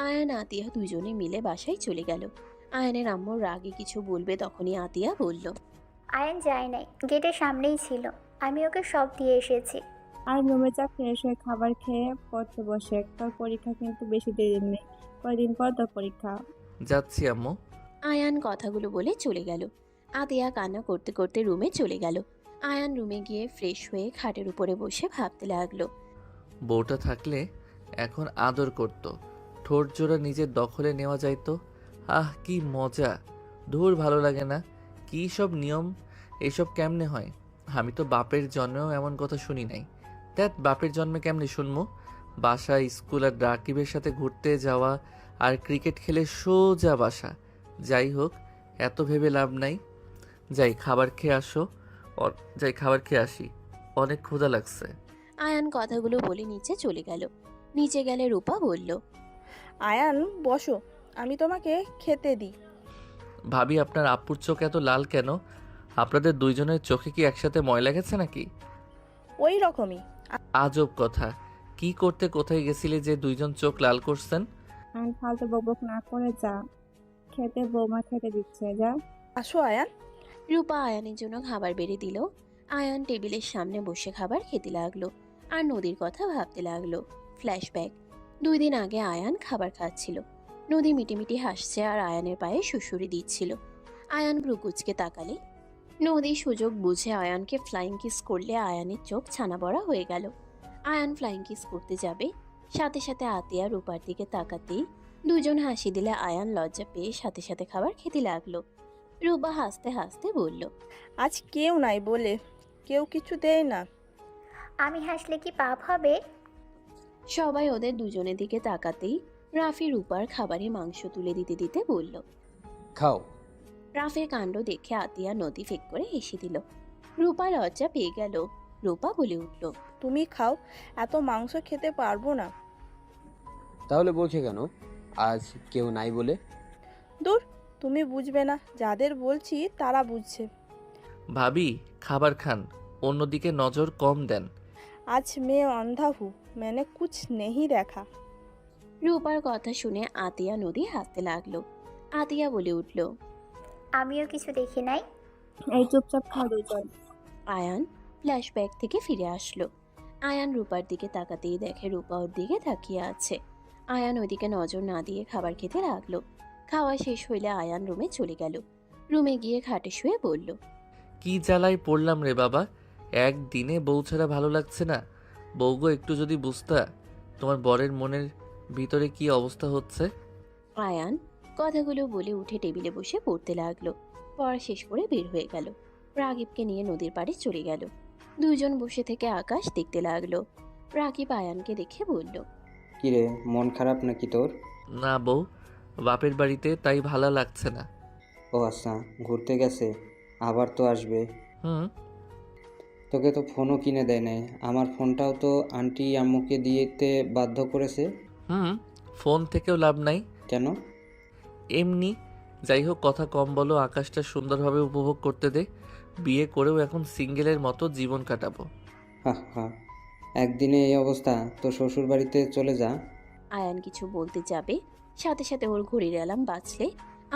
আয়ান আতিয়া দুজনে মিলে বাসায় চলে গেল। আয়ানের আম্মুর রাগে কিছু বলবে, তখনই আতিয়া বলল, আয়ন যায় নাই, গেটের সামনেই ছিল। আমি ওকে সব দিয়ে এসেছি। আর রুমে যা, ফ্রেশ হয়ে খাবার খেয়ে পড়তে বসে। তোর পরীক্ষা কিন্তু বেশি দেরি নেই, কয়দিন পর তোর পরীক্ষা। যাচ্ছি আম্মু। আয়ান কথাগুলো বলে চলে গেল। আতিয়া কান্না করতে করতে রুমে চলে গেল। আয়ান রুমে গিয়ে ফ্রেশ হয়ে খাটের উপরে বসে ভাবতে লাগলো। বউটা থাকলে এখন আদর করত, ঠোঁট জোড়া নিজের দখলে নেওয়া যাইতো। আহ, কি মজা! ধুর, ভালো লাগে না। কি সব নিয়ম, এসব কেমনে হয়? আমি তো বাপের জন্মেও এমন কথা শুনি নাই। ধ্যাত, বাপের জন্মে কেমনে শুনবো? বাসা, স্কুল আর রাকিবের সাথে ঘুরতে যাওয়া আর ক্রিকেট খেলে সোজা বাসা। যাই হোক, এত ভেবে লাভ নাই। যাই খাবার খেয়ে আসি, অনেক ক্ষুধা লাগছে। আয়ান কথাগুলো বলে নিচে চলে গেল। নিচে গেলে রূপা বলল, আয়ান বসো, আমি তোমাকে খেতে দিই। ভাবি, আপনার আপুর চোখ এত লাল কেন? আপনাদের দুইজনের চোখে কি একসাথে ময়লা গেছে নাকি? ওই রকমই। আজব কথা। কি করতে কোথায় গেছিলে যে দুইজন চোখ লাল করছেন? আর ফালতু বকবক না করে যা, খেতে বৌমা খেতে দিচ্ছে, যা। আসো আয়ান। রূপা আয়ানের জন্য খাবার বেড়ে দিল। আয়ান টেবিলের সামনে বসে খাবার খেতে লাগলো আর নদীর কথা ভাবতে লাগলো। ফ্ল্যাশব্যাক, 2 দিন আগে আয়ান খাবার খাচ্ছিল। নদী মিটিমিটি হাসছে আর আয়ানের পায়ে সুড়সুড়ি দিচ্ছিল। আয়ান ভ্রুকুচকে তাকালে নদী সুযোগ বুঝে আয়ানকে ফ্লাইং কিস করলে আয়ানের চোখ ছানা বড়া হয়ে গেল। আয়ান ফ্লাইং কিস করতে যাবে, সাথে সাথে আতিয়া রূপার দিকে তাকাতেই দুজন হাসি দিলে আয়ান লজ্জা পেয়ে সাথে সাথে খাবার খেতে লাগলো। রূপা হাসতে হাসতে বলল, আজ কেউ নাই বলে কেউ কিছু দেয় না। আমি হাসলে কি পাপ হবে? সবাই ওদের দুজনের দিকে তাকাতেই রাফি রূপার খাবারে মাংস তুলে দিতে দিতে বলল, খাও। রাফির কাণ্ড দেখে আতিয়া নদী ফেক করে হেসে দিল। রূপা লজ্জা পেয়ে গেল। রূপা বলে উঠল, তুমি খাও, এত মাংস খেতে পারবো না। তাহলে বলছে কেন আজ কেউ নাই বলে? দূর, তুমি বুঝবে না, যাদের বলছি তারা বুঝছে। ভাবি, খাবার খান, অন্যদিকে নজর কম দেন। आज मैं अंधा हूँ, मैंने कुछ नहीं देखा। রূপার কথা শুনে আতিয়া নদী হাসতে লাগলো। আতিয়া বলে উঠল। আমিও কিছু দেখি নাই। এই চুপচাপ খাও দুজন। আয়ান ফ্ল্যাশব্যাক থেকে ফিরে আসলো। আয়ান রূপার দিকে তাকাতেই দেখে রূপা ওর দিকে তাকিয়ে আছে। আয়ান ওইদিকে নজর না দিয়ে খাবার খেতে লাগলো। খাওয়া শেষ হইলে আয়ান রুমে চলে গেল। রুমে গিয়ে খাটে শুয়ে বলল। কি জ্বালায় পড়লাম রে বাবা, একদিনে বউ ছাড়া ভালো লাগছে না। বউগো একটু যদি বুঝতা তোমার বরের মনের ভিতরে কি অবস্থা হচ্ছে। আয়ান কথাগুলো বলে উঠে টেবিলে বসে পড়তে লাগলো। পড়া শেষ করে বের হয়ে গেল। রাগিবকে নিয়ে নদীর পাড়ে চলে গেল। দুজন বসে থেকে আকাশ দেখতে লাগলো। রাগিব আয়ানকে দেখে বলল। কিরে, মন খারাপ নাকি তোর? না বউ, বাপের বাড়িতে, তাই ভালো লাগছে না। ও আচ্ছা, ঘুরতে গেছে, আবার তো আসবে। হুম। তোকে তো ফোনও কিনে দেয় নাই, আমার ফোনটাও তো আন্টি আম্মুকে দিতে বাধ্য করেছে। হুম, ফোন থেকেও লাভ নাই। কেন? এমনি। যাই হোক, কথা কম বলো, আকাশটা সুন্দরভাবে উপভোগ করতে দে। বিয়ে করেও এখন সিঙ্গেলের মতো জীবন কাটাবো। হা হা, একদিনে এই অবস্থা, তো শ্বশুর বাড়িতে চলে যা। আয়ান কিছু বলতে যাবে, সাথে সাথে ওর ঘড়ির অ্যালার্ম বাজলে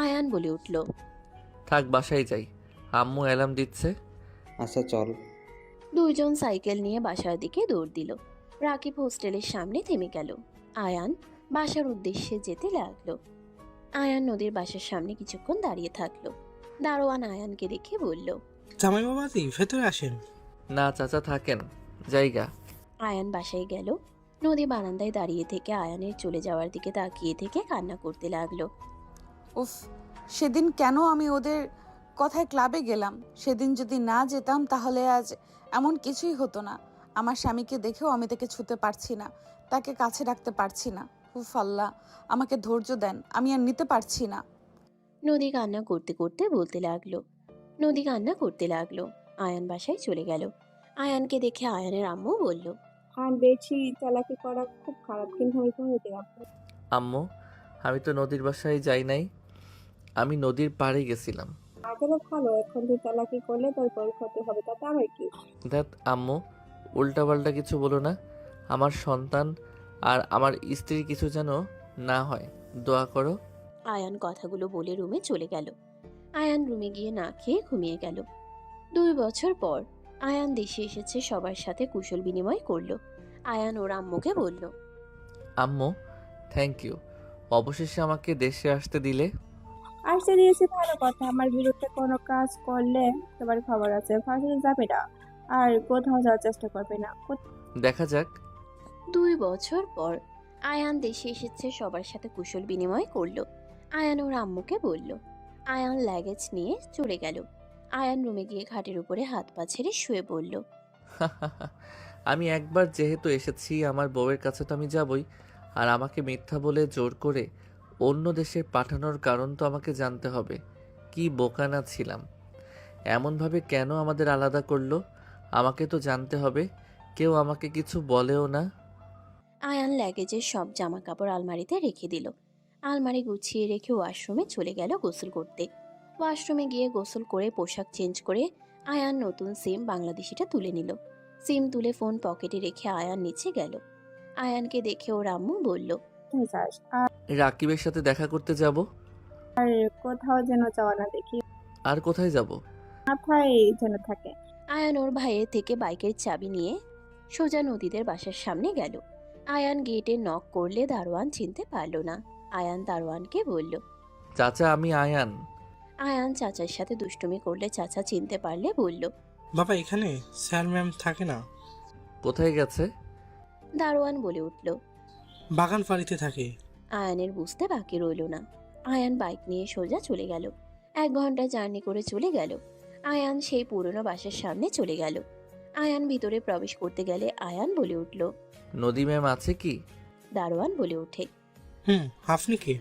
আয়ান বলে উঠল। থাক, বাসায় যাই, আম্মু অ্যালার্ম দিচ্ছে। আচ্ছা চল। দুইজন সাইকেল নিয়ে বাসার দিকে দৌড় দিল। রাকিব হোস্টেলের সামনে থেমে গেল। আয়ান বাসার উদ্দেশ্যে যেতে লাগলো। আয়ান নদীর বাসার সামনে কিছুক্ষণ দাঁড়িয়ে থাকলো। দারোয়ান আয়ানকে দেখে বলল। জামাই বাবাজি, ভেতরে আসেন। না চাচা, থাকেন, জায়গা। আয়ান বাসায় গেল। নদী বারান্দায় দাঁড়িয়ে থেকে আয়ানের চলে যাওয়ার দিকে তাকিয়ে থেকে কান্না করতে লাগলো। উফ, সেদিন কেন আমি ওদের কথায় ক্লাবে গেলাম? সেদিন যদি না যেতাম তাহলে আজ এমন কিছুই হতো না। আমার স্বামীকে দেখেও আমি তাকে ছুতে পারছি না, তাকে কাছে রাখতে পারছি না। উফ আল্লাহ, আমাকে ধৈর্য দেন, আমি আর নিতে পারছি না। নদী কান্না করতে করতে বলতে লাগলো। নদী কান্না করতে লাগলো। আয়ান বাসায় চলে গেল। আয়ানকে দেখে আয়ানের আম্মু বলল। আর বেশি চালাকি করা খুব খারাপ, কিন্তু হয়েছে আপনি। আম্মু, আমি তো নদীর বাসায় যাই নাই, আমি নদীর পাড়ে গেছিলাম। আগেরও ভালো, এখন তুই চালাকি করলে তোর বই ক্ষতি হবে, তাতে আমার কি? দেখ আম্মু, উল্টাপাল্টা কিছু বলো না। আমার সন্তান আর আমার স্ত্রীর কিছু যেন না হয়, দোয়া করো। আয়ান কথাগুলো বলে রুমে চলে গেল। আয়ান রুমে গিয়ে না খেয়ে ঘুমিয়ে গেল। 2 বছর পর আয়ান দেশে এসেছে, সবার সাথে কুশল বিনিময় করলো। আয়ান ওর আম্মুকে বলল। আম্মু, থ্যাংক ইউ, অবশেষে আমাকে দেশে আসতে দিলে। আসতে দিয়েছি ভালো কথা, আমার বিরুদ্ধে কোনো কাজ করলে তোমার খবর আছে, ফাঁসি যাবে না, আর কোথাও যাওয়ার চেষ্টা করবে না। দেখা যাক। 2 বছর পর আয়ান দেশে এসেছে, সবার সাথে কুশল বিনিময় করলো। আয়ান ওর আম্মুকে বলল। আয়ান লাগেজ নিয়ে চলে গেল। আয়ান রুমে গিয়ে খাটের উপরে হাত পা ছেড়ে শুয়ে পড়ল। আমি একবার যেহেতু এসেছি, আমার বউয়ের কাছে তো আমি যাবই। আর আমাকে মিথ্যা বলে জোর করে অন্য দেশে পাঠানোর কারণ তো আমাকে জানতে হবে। কি বোকানা ছিলাম, এমনভাবে কেন আমাদের আলাদা করলো, আমাকে তো জানতে হবে। কেউ আমাকে কিছু বলেও না। আয়ান লাগেজের সব জামা কাপড় আলমারিতে রেখে দিল। আলমারি গুছিয়ে রেখে ওয়াশরুমে চলে গেল গোসল করতে। ওয়াশরুমে গিয়ে গোসল করে পোশাক চেঞ্জ করে আয়ান নতুন সিম বাংলাদেশিটা তুলে নিল। সিম তুলে ফোন পকেটে রেখে আয়ান নিচে গেল। আয়ানকে দেখে ওর আম্মু বলল। রাকিবের সাথে দেখা করতে যাব। আর কোথাও যেন যাওয়া না দেখি। আর কোথায় যাব? মাথায় যেন থাকে। আয়ান ওর ভাইয়ের থেকে বাইকের চাবি নিয়ে সোজা নদীদের বাসার সামনে গেল। আয়ান গেটে নক করলে দারোয়ান চিনতে পারল না। আয়ান দারোয়ানকে বলল। চাচা, আমি আয়ান। আয়ান চাচার সাথে দুষ্টুমি করলে চাচা চিনতে পারলে বলল। বাবা, এখানে স্যার ম্যাম থাকে না। কোথায় গেছে? দারোয়ান বলে উঠল। বাগান বাড়িতে থাকে। আয়ানের বুঝতে বাকি রইল না। আয়ান বাইক নিয়ে সোজা চলে গেল। 1 ঘন্টা জার্নি করে চলে গেল। আয়ান সেই পুরনো বাসার সামনে চলে গেল। আয়ান ভিতরে প্রবেশ করতে গেলে আয়ান বলে উঠল। নদী ম্যাম আছে কি? দারোয়ান বলে ওঠে। আপনি কি?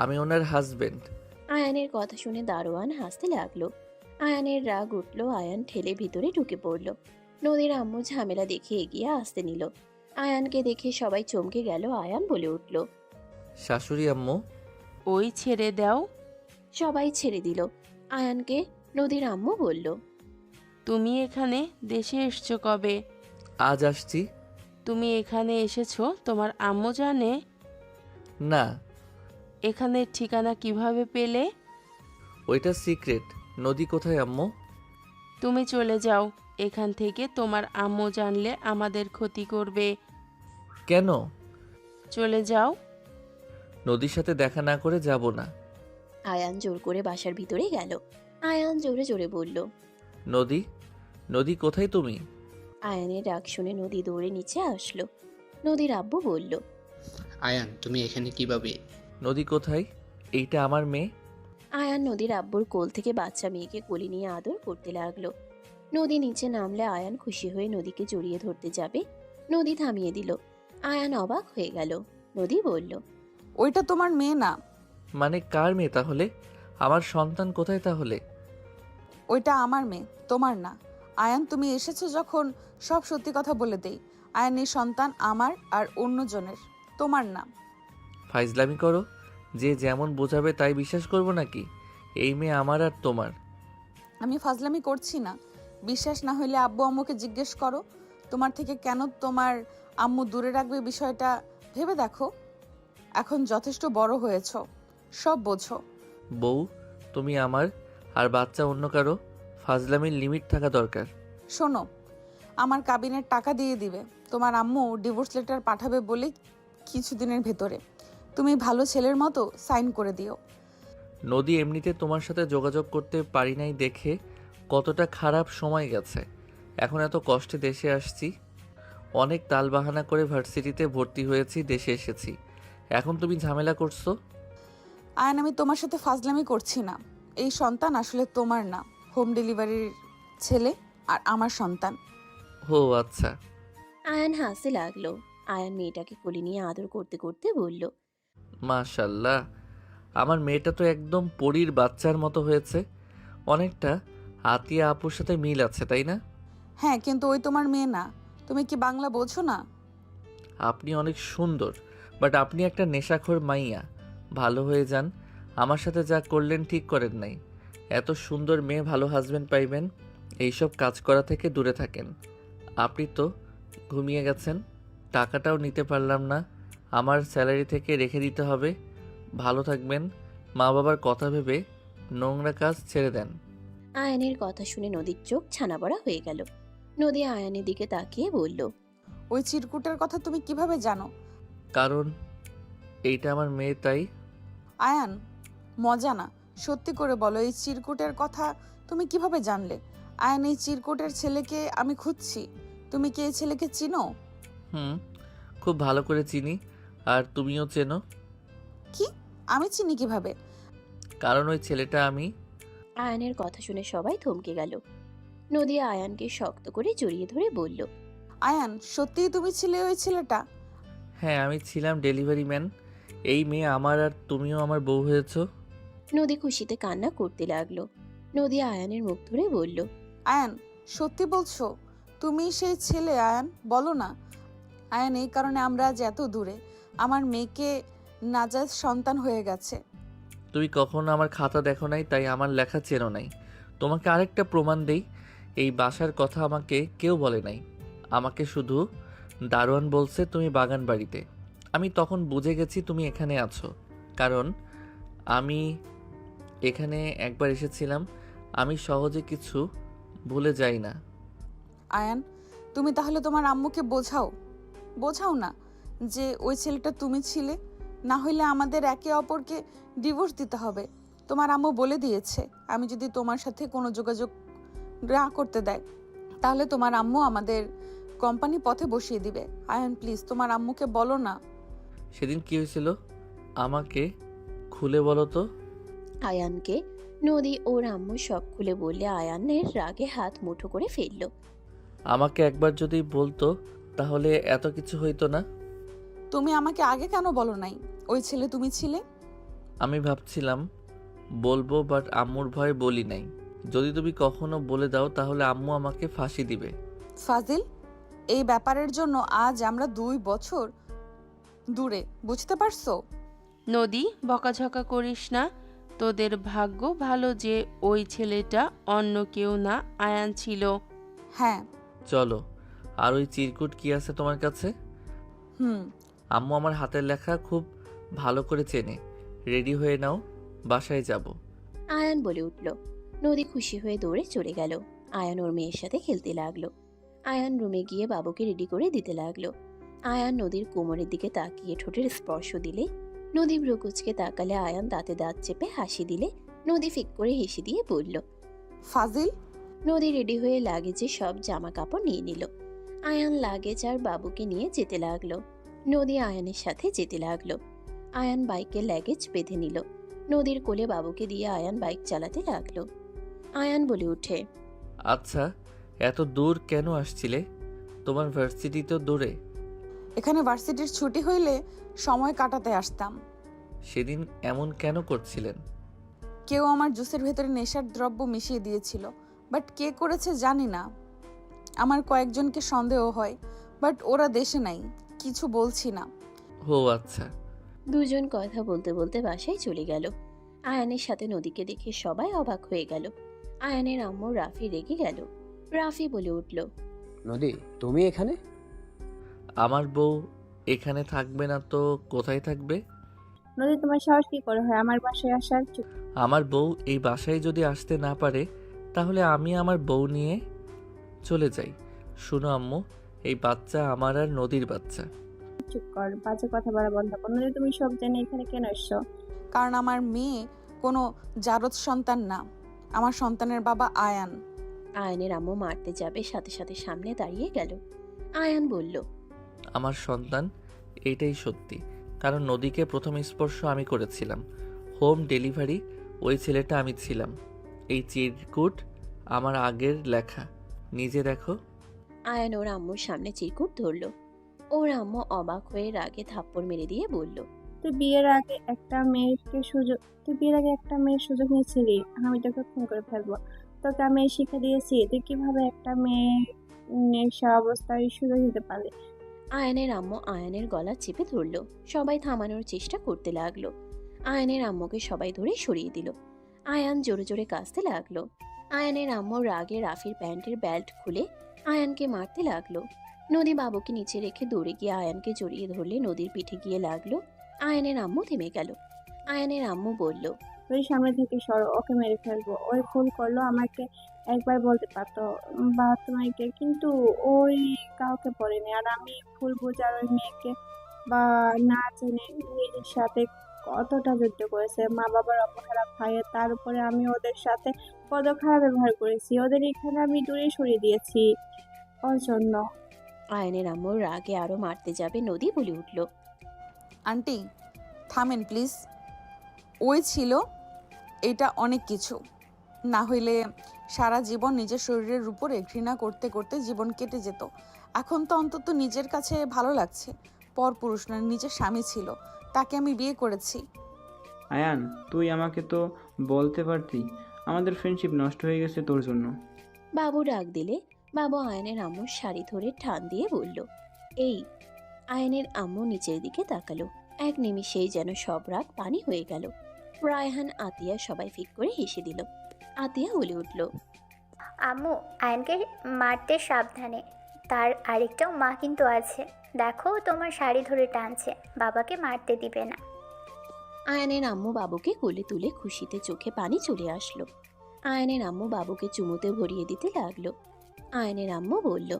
আমি ওনার হাজবেন্ড। আয়ানের কথা শুনে দারোয়ান হাসতে লাগলো। আয়ানের রাগ উঠল। আয়ান ঠেলে ভিতরে ঢুকে পড়ল। নদীর আম্মু ঝামেলা দেখে এগিয়ে আসতে নিল। আয়ানকে দেখে সবাই চমকে গেল। আয়ান বলে উঠল। শাশুড়ি আম্মু। ওই ছেড়ে দাও। সবাই ছেড়ে দিল। আয়ানকে নদীর আম্মু বলল। তুমি এখানে দেশে এসছো কবে? আজ আসছি। তুমি এখানে এসেছো তোমার আম্মু জানে? না, এখানের ঠিকানা কিভাবে পেলে? ওইটা সিক্রেট। নদী কোথায় আম্মু? তুমি চলে যাও এখান থেকে, তোমার আম্মু জানলে আমাদের ক্ষতি করবে। কেন? চলে যাও। নদীর সাথে দেখা না করে যাব না। আয়ান জোর করে বাসার ভিতরে গেল। আয়ান জোরে জোরে বলল। নদী, নদী কোথায় তুমি? আয়ানের ডাক শুনে নদী দৌড়ে নিচে আসলো। নদীর আব্বু বলল। আয়ান তুমি এখানে কিভাবে? নদী কোথায়? এইটা আমার মেয়ে। আয়ান নদীর আব্বুর কোল থেকে বাচ্চা মেয়েকে কোলে নিয়ে আদর করতে লাগলো। নদী নিচে নামলে আয়ান খুশি হয়ে নদীকে জড়িয়ে ধরতে যাবে, নদী থামিয়ে দিল। আয়ান অবাক হয়ে গেল। নদী বলল। ওইটা তোমার মেয়ে না। মানে কার মেয়ে তাহলে? আমার সন্তান কোথায় তাহলে? ওইটা আমার মেয়ে, তোমার না। আয়ান, তুমি এসেছো যখন সব সত্যি কথা বলে দেই। আয়ানের সন্তান আমার আর অন্যজনের, তোমার না। ফাইজলামি করো। যে যেমন বোঝাবে তাই বিশ্বাস করব নাকি? এই মেয়ে আমার আর তোমার। আমি ফাজলামি করছি না। বিশ্বাস না হইলে আব্বু আম্মুকে জিজ্ঞেস করো। তোমার থেকে কেন তোমার আম্মু দূরে রাখবে বিষয়টা ভেবে দেখো। এখন যথেষ্ট বড় হয়েছো, সব বোঝো। বউ, তুমি আমার আর বাচ্চা অন্য কারো। ফাজলামির লিমিট থাকা দরকার। শোনো, আমার কাবিনের টাকা দিয়ে দিবে। তোমার আম্মু ডিভোর্স লেটার পাঠাবে বলে কিছুদিনের ভেতরে। তুমি ভালো ছেলের মতো সাইন করে দিও। নদী, এমনিতে তোমার সাথে যোগাযোগ করতে পারি নাই দেখে কতটা খারাপ সময় গেছে। এখন এত কষ্টে দেশে আসছি, অনেক তালবাহানা করে ভার্সিটিতে ভর্তি হয়েছি, দেশে এসেছি। এখন তুমি ঝামেলা করছো। আয়ন, আমি তোমার সাথে ফাজলামি করছি না। এই সন্তান আসলে তোমার না, হোম ডেলিভারির ছেলে আর আমার সন্তান। ও আচ্ছা। আয়ান হাসতে লাগলো। আয়ান মেয়েটাকে কোলে নিয়ে আদর করতে করতে বলল। মাশাল্লাহ, আমার মেয়েটা তো একদম পরীর বাচ্চার মতো হয়েছে। অনেকটা আতিয়া আপুর সাথে মিল আছে, তাই না? হ্যাঁ, কিন্তু ওই তোমার মেয়ে না। তুমি কি বাংলা বোঝো না? আপনি অনেক সুন্দর, বাট আপনি একটা নেশাখোর মাইয়া। ভালো হয়ে যান। আমার সাথে যা করলেন ঠিক করেন নাই। এত সুন্দর মেয়ে, ভালো হাজবেন্ড পাইবেন, এইসব কাজ করা থেকে দূরে থাকেন। আপনি তো ঘুমিয়ে গেছেন। টাকাটাও নিতে পারলাম না, আমার স্যালারি থেকে রেখে দিতে হবে। ভালো থাকবেন। মা বাবার কথা ভেবে নোংরা কাজ ছেড়ে দেন। আয়ানের কথা শুনে নদীর চোখ ছানাবড়া হয়ে গেল। নদী আয়ানের দিকে তাকিয়ে বলল। ওই চিরকুটের কথা তুমি কিভাবে জানো? কারণ এইটা আমার মেয়ে, তাই। আয়ান, মজা না, সত্যি করে বলো, এই চিরকুটের কথা তুমি কিভাবে জানলে? আয়ান, এই চিরকুটের ছেলেকে আমি খুঁজছি। তুমি কি এই ছেলেকে চিনো? খুব ভালো করে চিনি, আর তুমিও চেনো। কি? আমি চিনি কিভাবে? কারণ ওই ছেলেটা আমি। আয়ানের কথা শুনে সবাই থমকে গেল। নদী আয়ানকে শক্ত করে জড়িয়ে ধরে বলল। আয়ান, সত্যিই তুমি ছিলে ওই ছেলেটা? হ্যাঁ, আমি ছিলাম ডেলিভারি ম্যান। এই মেয়ে আমার, আর তুমিও আমার বউ হয়েছো। নদী খুশিতে কান্না করতে লাগলো। নদী আয়ানের মুখ ধরে বলল। আয়ান, সত্যি বলছো? তুমি সেই ছেলে? আয়ান, বলো না। আয়ান, এই কারণে আমরা আজ এত দূরে। আমার মেয়েকে নাজাজ সন্তান হয়ে গেছে। তুমি কখনো আমার খাতা দেখো নাই, তাই আমার লেখা চেনো নাই। তোমাকে আরেকটা প্রমাণ দেই, এই বাসার কথা আমাকে কেউ বলে নাই। আমাকে শুধু দারোয়ান বলছে তুমি বাগান বাড়িতে। আমি তখন বুঝে গেছি তুমি এখানে আছো, কারণ আমি এখানে একবার এসেছিলাম। আমি সহজে কিছু ভুলে যাই না। আয়ান, তুমি তাহলে তোমার আম্মুকে বোঝাও না যে ওই ছেলেটা তুমি ছিলে। না হইলে আমাদের একে অপরকে ডিভোর্স দিতে হবে। তোমার আম্মু বলে দিয়েছে, আমি যদি তোমার সাথে কোনো যোগাযোগ না করতে দেয়, তাহলে তোমার আম্মু আমাদের কোম্পানি পথে বসিয়ে দিবে। আয়ান, প্লিজ তোমার আম্মুকে বলো না। সেদিন কি হয়েছিল আমাকে খুলে বলো তো। আয়ানকে নদী ওর আম্মু সব খুলে বললে আয়ানের রাগে হাত মুঠো করে ফেলল। আমাকে একবার যদি বলতো তাহলে এত কিছু হইতো না। তুমি আমাকে আগে কেন বলো নাই ওই ছেলে তুমি ছিলে? আমি ভাবছিলাম বলবো, বাট আম্মুর ভয় বলি নাই। যদি তুমি কখনো বলে দাও তাহলে আম্মু আমাকে ফাঁসি দিবে। ফাজিল, এই ব্যাপারের জন্য আজ আমরা 2 বছর দূরে, বুঝতে পারছো? নদী, বকাঝকা করিস না। তোদের ভাগ্য ভালো যে ওই ছেলেটা অন্য কেউ না, আয়ান ছিল। হ্যাঁ। চলো, আর ওই চিরকুট কি আছে তোমার কাছে? হুম। আম্মু আমার হাতের লেখা খুব ভালো করে চেনে। রেডি হয়ে নাও, বাসায় যাব। আয়ান বলে উঠল। নদী খুশি হয়ে দৌড়ে চলে গেল। আয়ান ওর মেয়ের সাথে খেলতে লাগলো। আয়ান রুমে গিয়ে বাবুকে রেডি করে দিতে লাগলো। আয়ান নদীর কোমরের দিকে তাকিয়ে ঠোঁটের স্পর্শ দিলে, নদী ভ্রুকুচকে তাকালে আয়ান দাঁতে দাঁত চেপে হাসি দিলে, নদী ফিক করে হেসে দিয়ে বলল, ফাজিল। নদী রেডি হয়ে লাগেজে সব জামা কাপড় নিয়ে নিল। আয়ান লাগেজ আর বাবুকে নিয়ে যেতে লাগলো। নদী আয়ানের সাথে যেতে লাগলো। আয়ান বাইকের লাগেজ বেঁধে নিল। নদীর কোলে বাবুকে দিয়ে আয়ান বাইক চালাতে লাগলো। আয়ান বলে ওঠে, আচ্ছা, এত দূর কেন আসছিলে? তোমার ভার্সিটি তো দূরে। এখানে ভার্সিটির ছুটি হইলে সময় কাটাতে আসতাম। সেদিন এমন কেন করছিলেন? কেউ আমার জুসের ভেতরে নেশার দ্রব্য মিশিয়ে দিয়েছিল, বাট কে করেছে জানি না। আমার কয়েকজনকে সন্দেহ হয়, বাট ওরা দেশে নাই, কিছু বলছি না। ও আচ্ছা। দুজন কথা বলতে বলতে বাসায় চলে গেল। আয়ানের সাথে নদীকে দেখে সবাই অবাক হয়ে গেল। আয়ানের আম্মু রাফি রেগে গেল। রাফি বলে উঠল, নদী, তুমি এখানে? আমার বউ এখানে থাকবে না তো কোথায় থাকবে? নদী, তোমার সাহস কি করে হয় আমার বাসায় আসার? আমার বউ এই বাসায় যদি আসতে না পারে, তাহলে আমি আমার বউ নিয়ে চলে যাই। শুনো আম্মু, এই বাচ্চা আমার আর নদীর বাচ্চা। চুপ কর, বাজে কথা বলা বন্ধ কর। নদী, তুমি সব জেনে এখানে কেন এসছো? কারণ আমার মেয়ে কোনো জারদ সন্তান না, আমার সন্তানের বাবা আয়ান। আয়ানের আম্মু মারতে যাবে, সাথে সাথে সামনে দাঁড়িয়ে গেল। আয়ান বলল, আমার সন্তান, এইটাই সত্যি। কারণ নদীকে প্রথম স্পর্শ আমি করেছিলাম। হোম ডেলিভারি ওই ছেলেটা আমি ছিলাম। এই চিরকুট আমার আগের লেখা, নিজে দেখো। আয়ান ওর আম্মুর সামনে চিরকুট ধরল। ওর আম্মু অবাক হয়ে রাগে থাপ্পড় মেরে দিয়ে বলল, তুই বিয়ের আগে একটা মেয়ের সুযোগ নিয়েছিলি। আমি তোকে খুন করে ফেলবো। তোকে আমি এই শিক্ষা দিয়েছি, তুই কিভাবে একটা মেয়ে নেশা অবস্থায় সুযোগ দিতে পারলি। আয়ানের আম্মু আয়ানের গলা চেপে ধরল। সবাই থামানোর চেষ্টা করতে লাগলো। আয়ানের আম্মুকে সবাই ধরে সরিয়ে দিল। আয়ান জোরে জোরে কাঁদতে লাগলো। আয়ানের আম্মু রাগে রাফির প্যান্টের বেল্ট খুলে আয়ানকে মারতে লাগলো। নদী বাবুকে নিচে রেখে দৌড়ে গিয়ে আয়ানকে জড়িয়ে ধরলে নদীর পিঠে গিয়ে লাগলো। আয়ানের আম্মু থেমে গেল। আয়ানের আম্মু বলল, তুই সামনে থেকে সরো, ওকে মেরে ফেলবো। ওই ভুল করলো, আমাকে একবার বলতে পারতো বা তোমাকে, কিন্তু ওই কাউকে বলেনি। আর আমি ভুল বোঝার ওই মেয়েকে বা না জেনে নিজের সাথে কতটা যুদ্ধ করেছে। মা বাবার অবহেলা, ভাইয়ের, তার উপরে আমি ওদের সাথে কত খারাপ ব্যবহার করেছি। ওদের এখানে আমি দূরে সরিয়ে দিয়েছি ওর জন্য। আয়ানের আম্মু রাগে আরো মারতে যাবে, নদী বলে উঠল, আন্টি থামেন প্লিজ। ওই ছিল এটা অনেক কিছু না হইলে সারা জীবন নিজের শরীরের উপরে ঘৃণা করতে করতে জীবন কেটে যেত। এখন তো অন্তত নিজের কাছে ভালো লাগছে। পরপুরুষ না, নিজের স্বামী ছিল, তাকে আমি বিয়ে করেছি। আয়ান, তুই আমাকে তো বলতে পারতি। আমাদের ফ্রেন্ডশিপ নষ্ট হয়ে গেছে তোর জন্য। বাবু ডাক দিলে বাবু আয়নের আম্মুর শাড়ি ধরে টান দিয়ে বলল, এই। আয়নের আম্মু নিচের দিকে তাকালো। এক নিমিষেই যেন সব রাগ পানি হয়ে গেল। রায়হান, আতিয়া সবাই ফিক করে হেসে দিল। আতিয়া বলে উঠল, আম্মু, আয়নকে মারতে সাবধানে, তার আরেকটাও মা কিন্তু আছে। দেখো, তোমার শাড়ি ধরে টানছে, বাবাকে মারতে দিবে না। আয়নের আম্মু বাবুকে কোলে তুলে খুশিতে চোখে পানি চলে আসলো। আয়নের আম্মু বাবুকে চুমুতে ভরিয়ে দিতে লাগলো। আয়নের আম্মু বলল,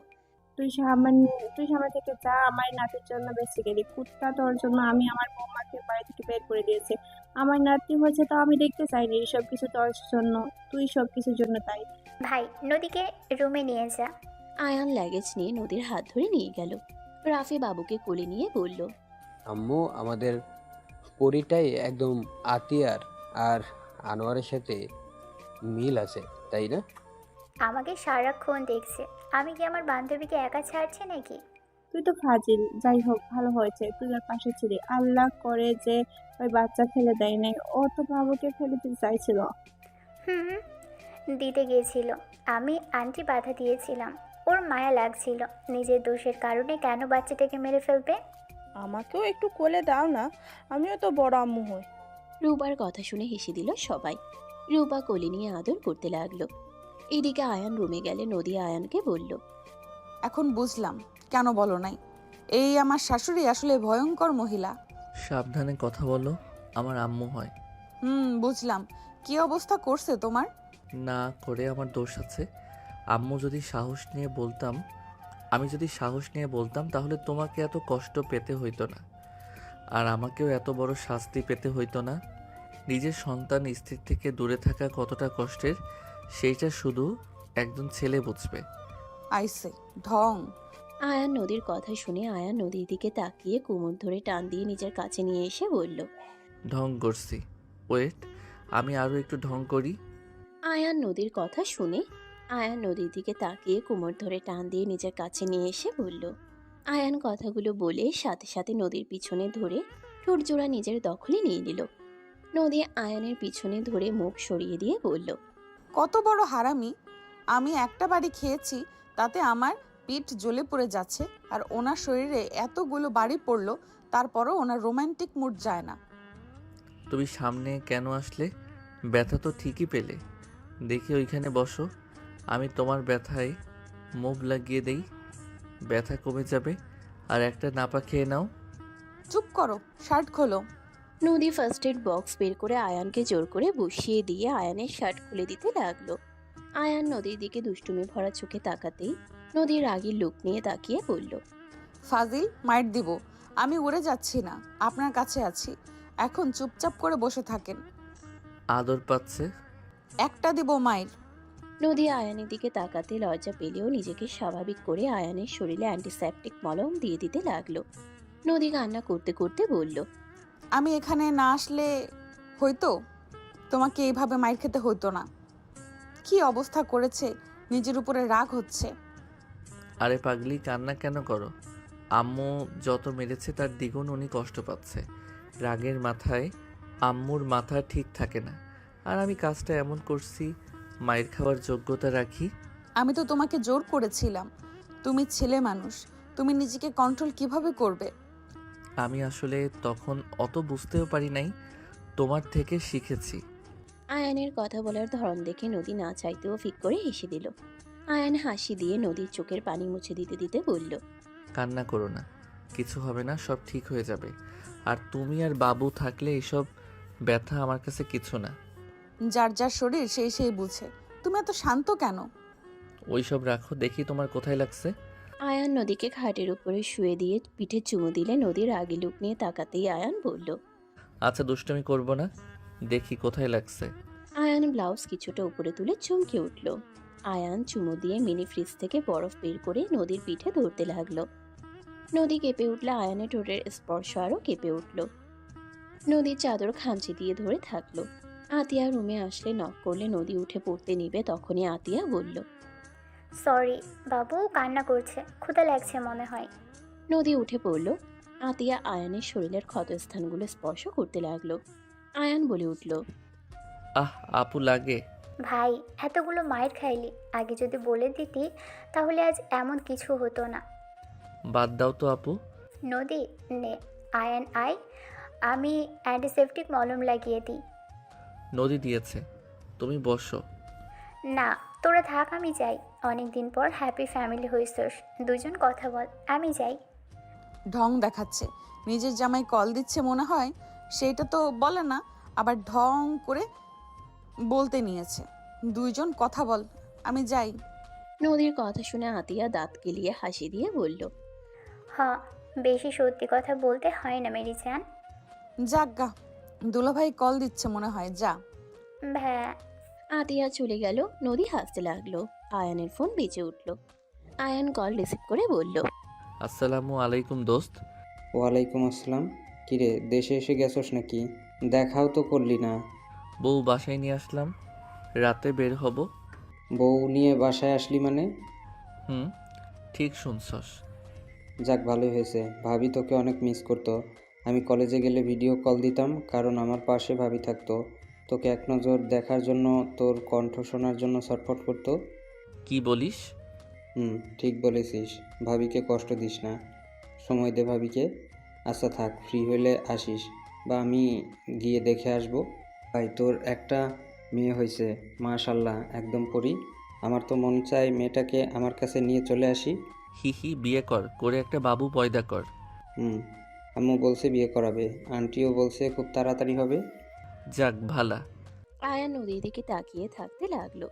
তুই সামনে থেকে যা, আমার নাতির জন্য বেঁচে গেলি। কুত্তা, তোর জন্য আমি আমার বৌমাকে বাড়ি থেকে বের করে দিয়েছি। আমার নাতি হয়েছে তাও আমি দেখতে চাইনি। সব কিছু তোর জন্য, তুই সব কিছুর জন্য তাই। ভাই, নদীকে রুমে নিয়ে যা। আয়ান লাগেজ নিয়ে নদীর হাত ধরে নিয়ে গেল। রাফি বাবুকে কোলে নিয়ে বলল, আম্মু, আমাদের পরিটাই একদম আতিয়ার আর আনোয়ারের সাথে মিল আছে, তাই না? আমাকে সারাক্ষণ দেখছে। আমি কি আমার বান্ধবীকে একা ছাড়ছি নাকি? তুই তো ফাজিল। যাই হোক, ভালো হয়েছে তুই ওর পাশে ছিলি। আল্লাহ করে যে ওই বাচ্চা ফেলে দেয় নাই। ও তো বাবুকে ফেলে দিতে চাইছিল। হুম, দিতে গিয়েছিল। আমি আন্টি বাধা দিয়েছিলাম। ওর মায়া লাগছিল। নিজের দোষের কারণে কেন বাচ্চাটাকে মেরে ফেলবে? আমাকেও একটু কোলে দাও না, আমিও তো বড় আম্মু হই। রূপার কথা শুনে হেসে দিল সবাই। রূপা কোলে নিয়ে আদর করতে লাগলো। এদিকে আয়ান রুমে গেলে নদী আয়ানকে বলল, এখন বুঝলাম কেন বলো নাই। এই আমার শাশুড়ি আসলে ভয়ঙ্কর মহিলা। সাবধানে কথা বলো, আমার আম্মু হয়। বুঝলাম। কি অবস্থা করছে তোমার? না করে আমার দোষ আছে। আম্মু যদি সাহস নিয়ে বলতাম আমি যদি সাহস নিয়ে বলতাম তাহলে তোমাকে এত কষ্ট পেতে হইতো না, আর আমাকেও এত বড় শাস্তি পেতে হইতো না। নিজের সন্তান স্ত্রীর থেকে দূরে থাকা কতটা কষ্টের সেইটা শুধু একজন ছেলে বুঝবে। আইসে ঢং। আয়ান নদীর কথা শুনে আয়ান নদীর দিকে তাকিয়ে কোমর ধরে টান দিয়ে নিজের কাছে নিয়ে এসে বলল, ঢং করছি, ওয়েট, আমি আরও একটু ঢং করি। আয়ান নদীর কথা শুনে আয়ান নদীর দিকে তাকিয়ে কোমর ধরে টান দিয়ে নিজের কাছে নিয়ে এসে বলল। আয়ান কথাগুলো বলে সাথে সাথে নদীর পিছনে ধরে ঠোঁট জোড়া নিজের দখলে নিয়ে নিল। নদী আয়ানের পিছনে ধরে মুখ সরিয়ে দিয়ে বলল, কত বড় হারামি! আমি একটা বাড়ি খেয়েছি, তাতে আমার পিঠ জ্বলে পড়ে যাচ্ছে, আর ওনার শরীরে এতগুলো বাড়ি পড়লো, তারপরও ওনার রোমান্টিক মুড যায় না। তুমি সামনে কেন আসলে? ব্যথা তো ঠিকই পেলে। দেখি ওইখানে বসো, আমি তোমার ব্যথায় মুভ লাগিয়ে দেই, ব্যথা কমে যাবে। আর একটা নাপা খেয়ে নাও। চুপ করো, শার্ট খোলো। নদী ফার্স্ট এড বক্স বের করে আয়ানকে জোর করে বসিয়ে দিয়ে আয়ানের শার্ট খুলে দিতে লাগলো। আয়ান নদীর দিকে দুষ্টুমি ভরা চোখে তাকাতেই নদীর রাগী লুক নিয়ে তাকিয়ে বলল, ফাজিল, মাইট দিব। আমি উড়ে যাচ্ছি না, আপনার কাছে আছি। এখন চুপচাপ করে বসে থাকেন। আদর পাচ্ছে। একটা দিব মাইর। নদী আয়ানের দিকে তাকাতে লজ্জা পেলেও নিজেকে স্বাভাবিক করে আয়ানের শরীরে অ্যান্টিসেপটিক মলম দিয়ে দিতে লাগলো। নদী কান্না করতে করতে বলল, আমি এখানে না আসলে হয়তো তোমাকে এইভাবে মাইর খেতে হতো না। কি অবস্থা করেছে, নিজের উপরে রাগ হচ্ছে। আরে পাগলি, কান্না কেন করো? আম্মু যত মেরেছে তার দ্বিগুণ উনি কষ্ট পাচ্ছে। রাগের মাথায় আম্মুর মাথা ঠিক থাকে না। আর আমি কাজটা এমন করছি মায়ের খাওয়ার যোগ্যতা রাখি। আমি তো তোমাকে জোর করেছিলাম। তুমি ছেলে মানুষ, তুমি নিজেকে কন্ট্রোল কিভাবে করবে? আমি আসলে তখন অত বুঝতেও পারি নাই, তোমার থেকে শিখেছি। আয়ানের কথা বলার ধরন দেখে নদী না চাইতেও ফিক করে হেসে দিল। আয়ান হাসি দিয়ে নদীর চোখের পানি মুছে দিতে দিতে বলল, কান্না করো না, কিছু হবে না, সব ঠিক হয়ে যাবে। আর তুমি আর বাবু থাকলে এসব ব্যথা আমার কাছে কিছু না। যার যার শরীর সেই সেই বুঝে। তুমি এত শান্ত কেন? ওইসব রাখো, দেখি তোমার কোথায় লাগছে। আয়ান নদীকে খাটের উপরে শুয়ে দিয়ে পিঠে চুমু দিলে নদীর আগে লুক নিয়ে তাকাতেই আয়ান বলল, আচ্ছা দুষ্টুমি করবো না, দেখি কোথায় লাগছে। আয়ান ব্লাউজ কিছুটা উপরে তুলে চমকে উঠল। আয়ান চুমু দিয়ে মিনি ফ্রিজ থেকে বরফ বের করে নদীর পিঠে ধরতে লাগলো। নদী কেঁপে উঠলে আয়ানের ঠোঁটের স্পর্শ আরও কেঁপে উঠল। নদীর চাদর খামচি দিয়ে ধরে থাকলো। আতিয়া রুমে আসলে নক করলে নদী উঠে পড়তে নিবে, তখনই আতিয়া বলল, সরি বাবু, কান্না করছে, ক্ষুধা লাগছে মনে হয়। নদী উঠে পড়ল। আতিয়া আয়ানের শরীরের ক্ষতস্থানগুলো স্পর্শ করতে লাগলো। আয়ান বলে উঠল, আহ আপু লাগে। ভাই, এতগুলো মায়ের খাইলি, আগে যদি বলে দিতি তাহলে আজ এমন কিছু হতো না। বাদ দাও তো আপু। নদী নে, আয়ান আয়, আমি অ্যান্টিসেপটিক মলম লাগিয়ে দিই। নদী দিয়েছে, তুমি বসো। না, তোরা থাক, আমি যাই। অনেক দিন পর হ্যাপি ফ্যামিলি হয়েছিস, দুজন কথা বল, আমি যাই। ঢং দেখাচ্ছে, নিজের জামাই কল দিচ্ছে মনে হয়, সেইটা তো বলে না, আবার ঢং করে বলতে নিয়েছে। দুইজন কথা বল, আমি যাই। নদীর কথা শুনে আতিয়া দাঁত কেলিয়ে হাসি দিয়ে বলল, হ্যাঁ, বেশি সত্যি কথা বলতে হয় না মেরি জান। যাজ্ঞা, দুলাভাই কল দিচ্ছে মনে হয়, যা। ভ্যা। আতিয়া চলে গেল। নদী হাসতে লাগলো। আয়ানের ফোন বেজে উঠল। আয়ান কল রিসিভ করে বলল, আসসালামু আলাইকুম দোস্ত। ওয়ালাইকুম আসসালাম। কিরে, দেশে এসে গেছস নাকি? দেখাও তো করলি না। বউ বাসায় নিয়ে আসলাম, রাতে বের হব। বউ নিয়ে বাসায় আসলি মানে? হুম, ঠিক শুনছস। যাক, ভালোই হয়েছে। ভাবি তোকে অনেক মিস করতো। আমি কলেজে গেলে ভিডিও কল দিতাম, কারণ আমার পাশে ভাবি থাকতো। তোকে এক নজর দেখার জন্য, তোর কণ্ঠ শোনার জন্য ছটফট করতো। কি বলিস? ঠিক বলেছিস। ভাবিকে কষ্ট দিস না, সময় দে ভাবিকে। আচ্ছা থাক, ফ্রি হইলে আসিস, বা আমি গিয়ে দেখে আসবো। ভাই, তোর একটা মেয়ে হয়েছে, মাশাল্লাহ, একদম পরি। আমার তো মন চায় মেয়েটাকে আমার কাছে নিয়ে চলে আসি। হি হি, বিয়ে কর, করে একটা বাবু পয়দা কর। হুম, আম্মু বলছে বিয়ে করাবে, আন্টিও বলছে খুব তাড়াতাড়ি হবে। যাক ভালা। আয়ান নদীর দিকে তাকিয়ে থাকতে লাগলো।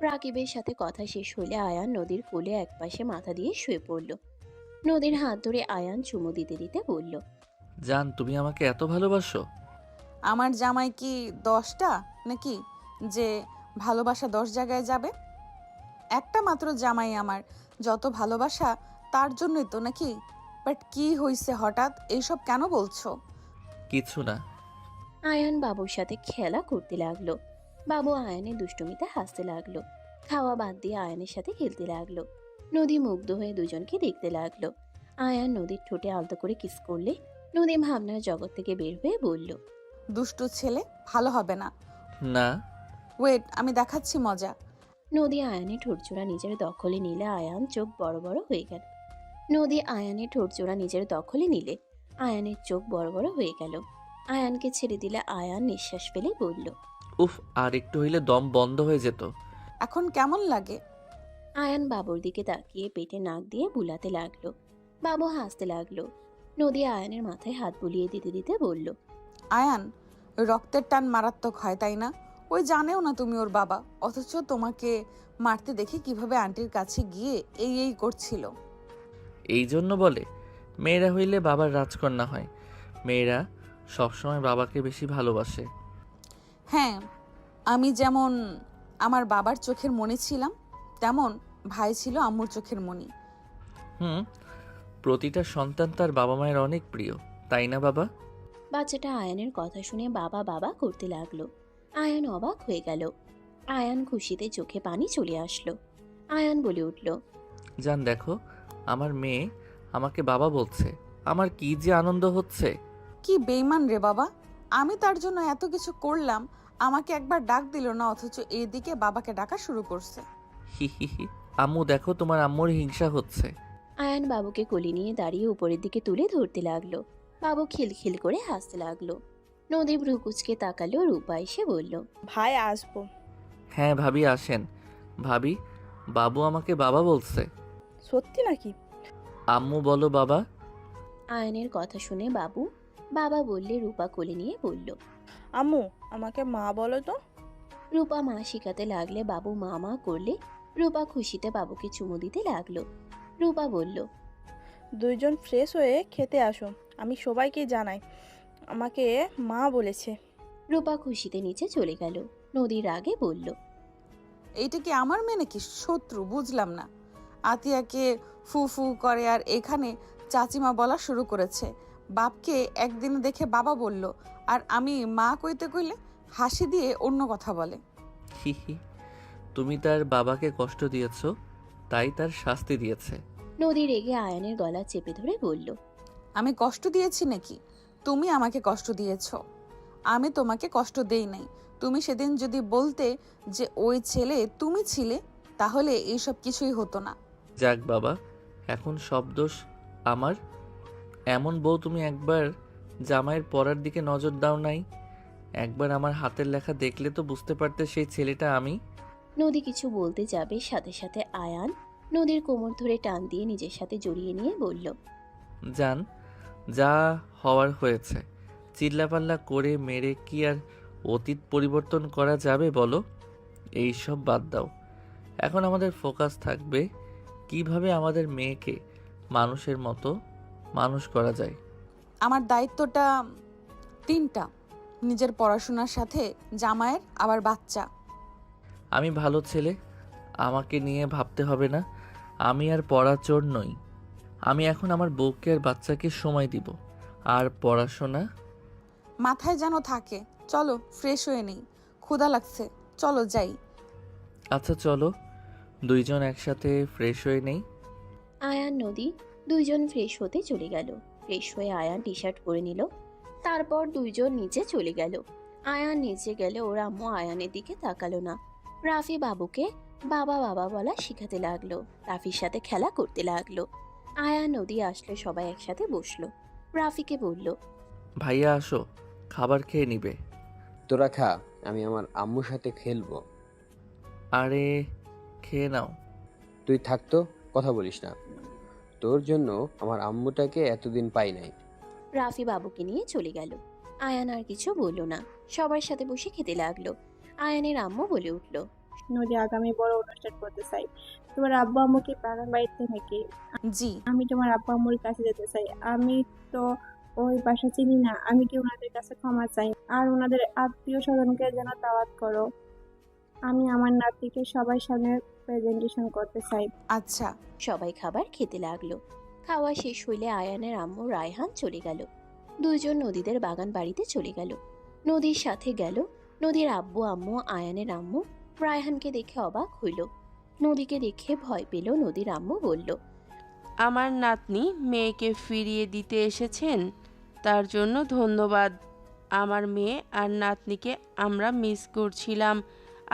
রাকিবের সাথে কথা শেষ হলে আয়ান নদীর কোলে একপাশে মাথা দিয়ে শুয়ে পড়ল। নদীর হাত ধরে আয়ান চুমু দিতে দিতে বলল, জান, তুমি আমাকে এত ভালোবাসো? আমার জামাই কি 10টা নাকি যে ভালোবাসা 10 জায়গায় যাবে? একটা মাত্র জামাই আমার, যত ভালোবাসা তার জন্যই তো নাকি? বাট কি হইছে হঠাৎ এইসব কেন বলছো? কিছু না। আয়ান বাবুর সাথে খেলা করতে লাগলো। বাবু আয়ানের দুষ্টুমিতে হাসতে লাগলো। খাওয়া বাদ দিয়ে আয়ানের সাথে খেলতে লাগলো। নদী মুগ্ধ হয়ে দুজনকে দেখতে লাগলো। আয়ান নদীর ঠোঁটে আলতো করে কিস করলে নদী ভাবনার জগৎ থেকে বের হয়ে বলল, দুষ্টু ছেলে, ভালো হবে না। না। ওয়েট, আমি দেখাচ্ছি মজা। নদী আয়ানের ঠোঁটজোড়া নিজের দখলে নিলে আয়ান চোখ বড় বড় হয়ে গেল। নদী আয়ানের ঠোঁটজোড়া নিজের দখলে নিলে আয়ানের চোখ বড় বড় হয়ে গেল। আয়ানকে ছেড়ে দিলে আয়ান নিঃশ্বাস ফেলে বলল, উফ, আর একটু হইলে দম বন্ধ হয়ে যেত। এখন কেমন লাগে? আয়ান বাবুর দিকে তাকিয়ে পেটে নাক দিয়ে বুলাতে লাগলো। বাবু হাসতে লাগলো। নদী আয়ানের মাথায় হাত বুলিয়ে দিতে দিতে বলল, আয়ান, রক্তের টান মারাত্মক হয় তাই না? ওই জানেও না তুমি ওর বাবা, অথচ তোমাকে মারতে দেখে কিভাবে আন্টির কাছে গিয়ে এই করছিল। এই জন্য বলে মেয়েরা হইলে বাবার রাজকন্যা হয়। মেয়েরা সবসময় বাবাকে বেশি ভালোবাসে। হ্যাঁ, আমি যেমন আমার বাবার চোখের মণি ছিলাম, তেমন ভাই ছিল আম্মুর চোখের মণি। হুম, প্রতিটা সন্তান তার বাবা মায়ের অনেক প্রিয়, তাই না বাবা? বাচ্চাটা আয়ানের কথা শুনে বাবা বাবা করতে লাগলো। আয়ান অবাক হয়ে গেল। আয়ান খুশিতে চোখে পানি চলে আসলো। আয়ান বলে উঠল, জান দেখো, আমার মেয়ে আমাকে বাবা বলছে। আমার কি যে আনন্দ হচ্ছে। কি বেইমান রে বাবা, আমি তার জন্য এত কিছু করলাম, আমাকে একবার ডাক দিল না, অথচ এইদিকে বাবাকে ডাকা শুরু করছে। হি হি হি। আম্মু দেখো, তোমার আম্মুর হিংসা হচ্ছে। আয়ান বাবুকে কোলে নিয়ে দাঁড়িয়ে উপরের দিকে তুলে ধরতে লাগলো। বাবু খিলখিল করে হাসতে লাগলো। নদী ভ্রু কুচকে তাকালো। রূপা এসে বলল, ভাই আসবো। হ্যাঁ ভাবি, আসেন। ভাবি, বাবু আমাকে বাবা বলছে। সত্যি নাকি? আম্মু বলো বাবা। আয়ানের কথা শুনে বাবু বাবা বললে রূপা কোলে নিয়ে বলল, আম্মু আমাকে মা বলো তো। রূপা মা শিখাতে লাগলে বাবু মা মা করলে রূপা খুশিতে বাবুকে চুমু দিতে লাগলো। রূপা বলল, দুইজন ফ্রেশ হয়ে খেতে আসো, আমি সবাইকে জানাই আমাকে মা বলেছে। রূপা খুশিতে নিচে চলে গেল। নদীর আগে বলল, এইটা কি আমার মেয়ে নাকি শত্রু? বুঝলাম না। আতিয়াকে ফু ফু করে আর এখানে চাচিমা বলা শুরু করেছে। বাপকে একদিন দেখে বাবা বলল, আর আমি মা কইতে কইলে হাসি দিয়ে অন্য কথা বলে। হি হি। তুমি তার বাবাকে কষ্ট দিয়েছো, তাই তার শাস্তি দিয়েছে। নদী রেগে আয়ানের গলা চেপে ধরে বলল, আমি কষ্ট দিয়েছি নাকি? তুমি আমাকে কষ্ট দিয়েছ। আমি তোমাকে কষ্ট দেই নাই। তুমি সেদিন যদি বলতে যে ওই ছেলে তুমি ছিলে, তাহলে এইসব কিছুই হতো না। যাক বাবা, এখন সব দোষ আমার। এমন বউ তুমি একবার জামাইয়ের পরার দিকে নজর দাও নাই? একবার আমার হাতের লেখা দেখলে তো বুঝতে পারতে সেই ছেলেটা আমি। নদী কিছু বলতে যাবে, সাথে সাথে আয়ান নদীর কোমর ধরে টান দিয়ে নিজের সাথে জড়িয়ে নিয়ে বলল, জান, যা হওয়ার হয়েছে। চিল্লাপাল্লা করে মেরে কি আর অতীত পরিবর্তন করা যাবে বলো? এই সব বাদ দাও। এখন আমাদের ফোকাস থাকবে কিভাবে আমাদের মেয়েকে মানুষের মতো মানুষ করা যায়। আমার দায়িত্বটা 3টা, নিজের পড়াশোনার সাথে জামাইয়ের আবার বাচ্চা। আমি ভালো ছেলে, আমাকে নিয়ে ভাবতে হবে না। আমি আর পড়াচোর নই। আমি এখন আমার বউকে আর বাচ্চাকে সময় দিব। আর পড়াশোনা মাথায় যেন থাকে। চলো ফ্রেশ হয়ে নেই, ক্ষুধা লাগছে, চলো যাই। আচ্ছা চলো, দুইজন একসাথে ফ্রেশ হয়ে নেই। আয়ান নদী দুইজন ফ্রেশ হতে চলে গেল। ফ্রেশ হয়ে আয়ান টি শার্ট পরে নিল। তারপর দুইজন নিচে চলে গেল। আয়ান নিচে গেলে ওর আম্মু আয়ানের দিকে তাকালো না। রাফি বাবুকে বাবা বাবা বলা শিখাতে লাগলো। রাফির সাথে খেলা করতে লাগলো। আয়ান নদী আসলে সবাই একসাথে বসলো। রাফিকে বলল, ভাইয়া আসো, খাবার খেয়ে নিবে। তোরা খা, আমি আমার আম্মুর সাথে খেলবো। আরে খেয়ে নাও। তুই থাকতো কথা বলিস না। তোর জন্য আমার আম্মুটাকে এতদিন পাই নাই। রাফি বাবুকে নিয়ে চলে গেল। আয়ান আর কিছু বলল না, সবার সাথে বসে খেতে লাগলো। আয়ানের আম্মু বলে উঠল, নদী আগামী বড় অনুষ্ঠান করতে চাই। তোমার আব্বু আম্মু কি বাগান বাড়িতে নাকি? জি। আমি তোমার আব্বু আম্মুর কাছে যেতে চাই। আমি তো ওই বাসা চিনি না। আমি কি ওনাদের কাছে ক্ষমা চাই, আর ওনাদের আত্মীয় স্বজনকে যেন দাওয়াত করো। আমি আমার নাতিকে সবার সামনে প্রেজেন্টেশন করতে চাই। আচ্ছা। সবাই খাবার খেতে লাগলো। খাওয়া শেষ হইলে আয়ানের আম্মু রায়হান চলে গেল। দুইজন নদীদের বাগান বাড়িতে চলে গেল। নদীর সাথে গেল নদীর আব্বু আম্মু। আয়ানের আম্মু রায়হানকে দেখে অবাক হইল। নদীকে দেখে ভয় পেল। নদীর আম্মু বলল, আমার নাতনি মেয়েকে ফিরিয়ে দিতে এসেছেন, তার জন্য ধন্যবাদ। আমার মেয়ে আর নাতনিকে আমরা মিস করছিলাম।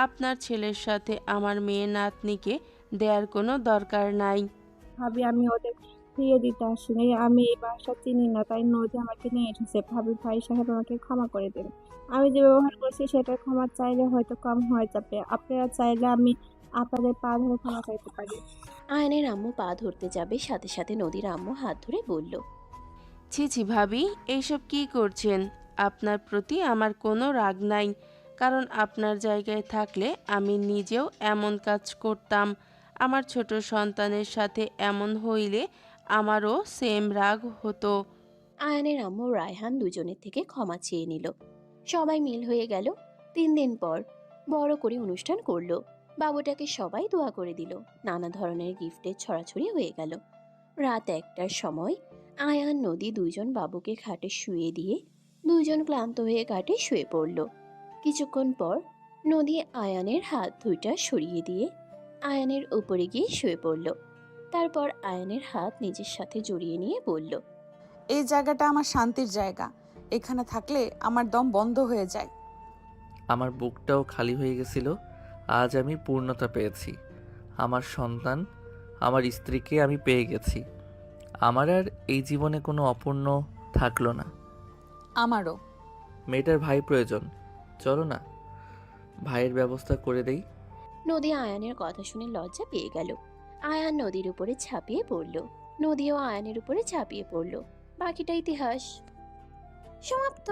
আপনার ছেলের সাথে আমার মেয়ে নাতনিকে দেওয়ার কোনো দরকার নাই। ভাবি, আমি ওদের ফিরিয়ে দিতে আসিনি। আমি এই বাসা চিনি না, তাই নদী আমাকে নিয়ে এসেছে। ভাবি, ভাই সাহেব আমাকে ক্ষমা করে দেন। আমি যে ব্যবহার করছি সেটার ক্ষমা চাইলে হয়তো কম হয়ে যাবে। আপনারা চাইলে আমি আপনাদের পা ধরে ক্ষমা চাইতে পারি। আয়ানের আম্মু পা ধরতে যাবে, সাথে সাথে নদীর আম্মু হাত ধরে বলল, ছি ছি ভাবি, এইসব কি করছেন? আপনার প্রতি আমার কোনো রাগ নাই, কারণ আপনার জায়গায় থাকলে আমি নিজেও এমন কাজ করতাম। আমার ছোট সন্তানের সাথে এমন হইলে আমারও সেম রাগ হতো। আয়ানের আম্মু রায়হান দুজনের থেকে ক্ষমা চেয়ে নিল। সবাই মিল হয়ে গেল। 3 দিন পর বড় করে অনুষ্ঠান করলো। বাবুটাকে সবাই দোয়া করে দিল। নানা ধরনের গিফটের ছড়াছড়ি হয়ে গেল। রাত 1টার সময় আয়ান নদী দুইজন বাবুকে খাটে শুয়ে দিয়ে দুইজন ক্লান্ত হয়ে খাটে শুয়ে পড়ল। কিছুক্ষণ পর নদী আয়ানের হাত দুইটা সরিয়ে দিয়ে আয়ানের উপরে গিয়ে শুয়ে পড়ল। তারপর আয়ানের হাত নিজের সাথে জড়িয়ে নিয়ে বলল, এই জায়গাটা আমার শান্তির জায়গা। এখানে থাকলে আমার দম বন্ধ হয়ে যায়। আমার বুকটাও খালি হয়ে গেছিল। আজ আমি পূর্ণতা পেয়েছি। আমার সন্তান, আমার স্ত্রীকে আমি পেয়ে গেছি। আমার আর এই জীবনে কোনো অপূর্ণ থাকলো না। আমারও। মেয়েটার ভাই প্রয়োজন, চলো না ভাইয়ের ব্যবস্থা করে দেই। নদী আয়ানের কথা শুনে লজ্জা পেয়ে গেল। আয়ান নদীর উপরে ঝাঁপিয়ে পড়ল। নদীও আয়ানের উপরে ঝাঁপিয়ে পড়ল। বাকিটা ইতিহাস। সমাপ্ত।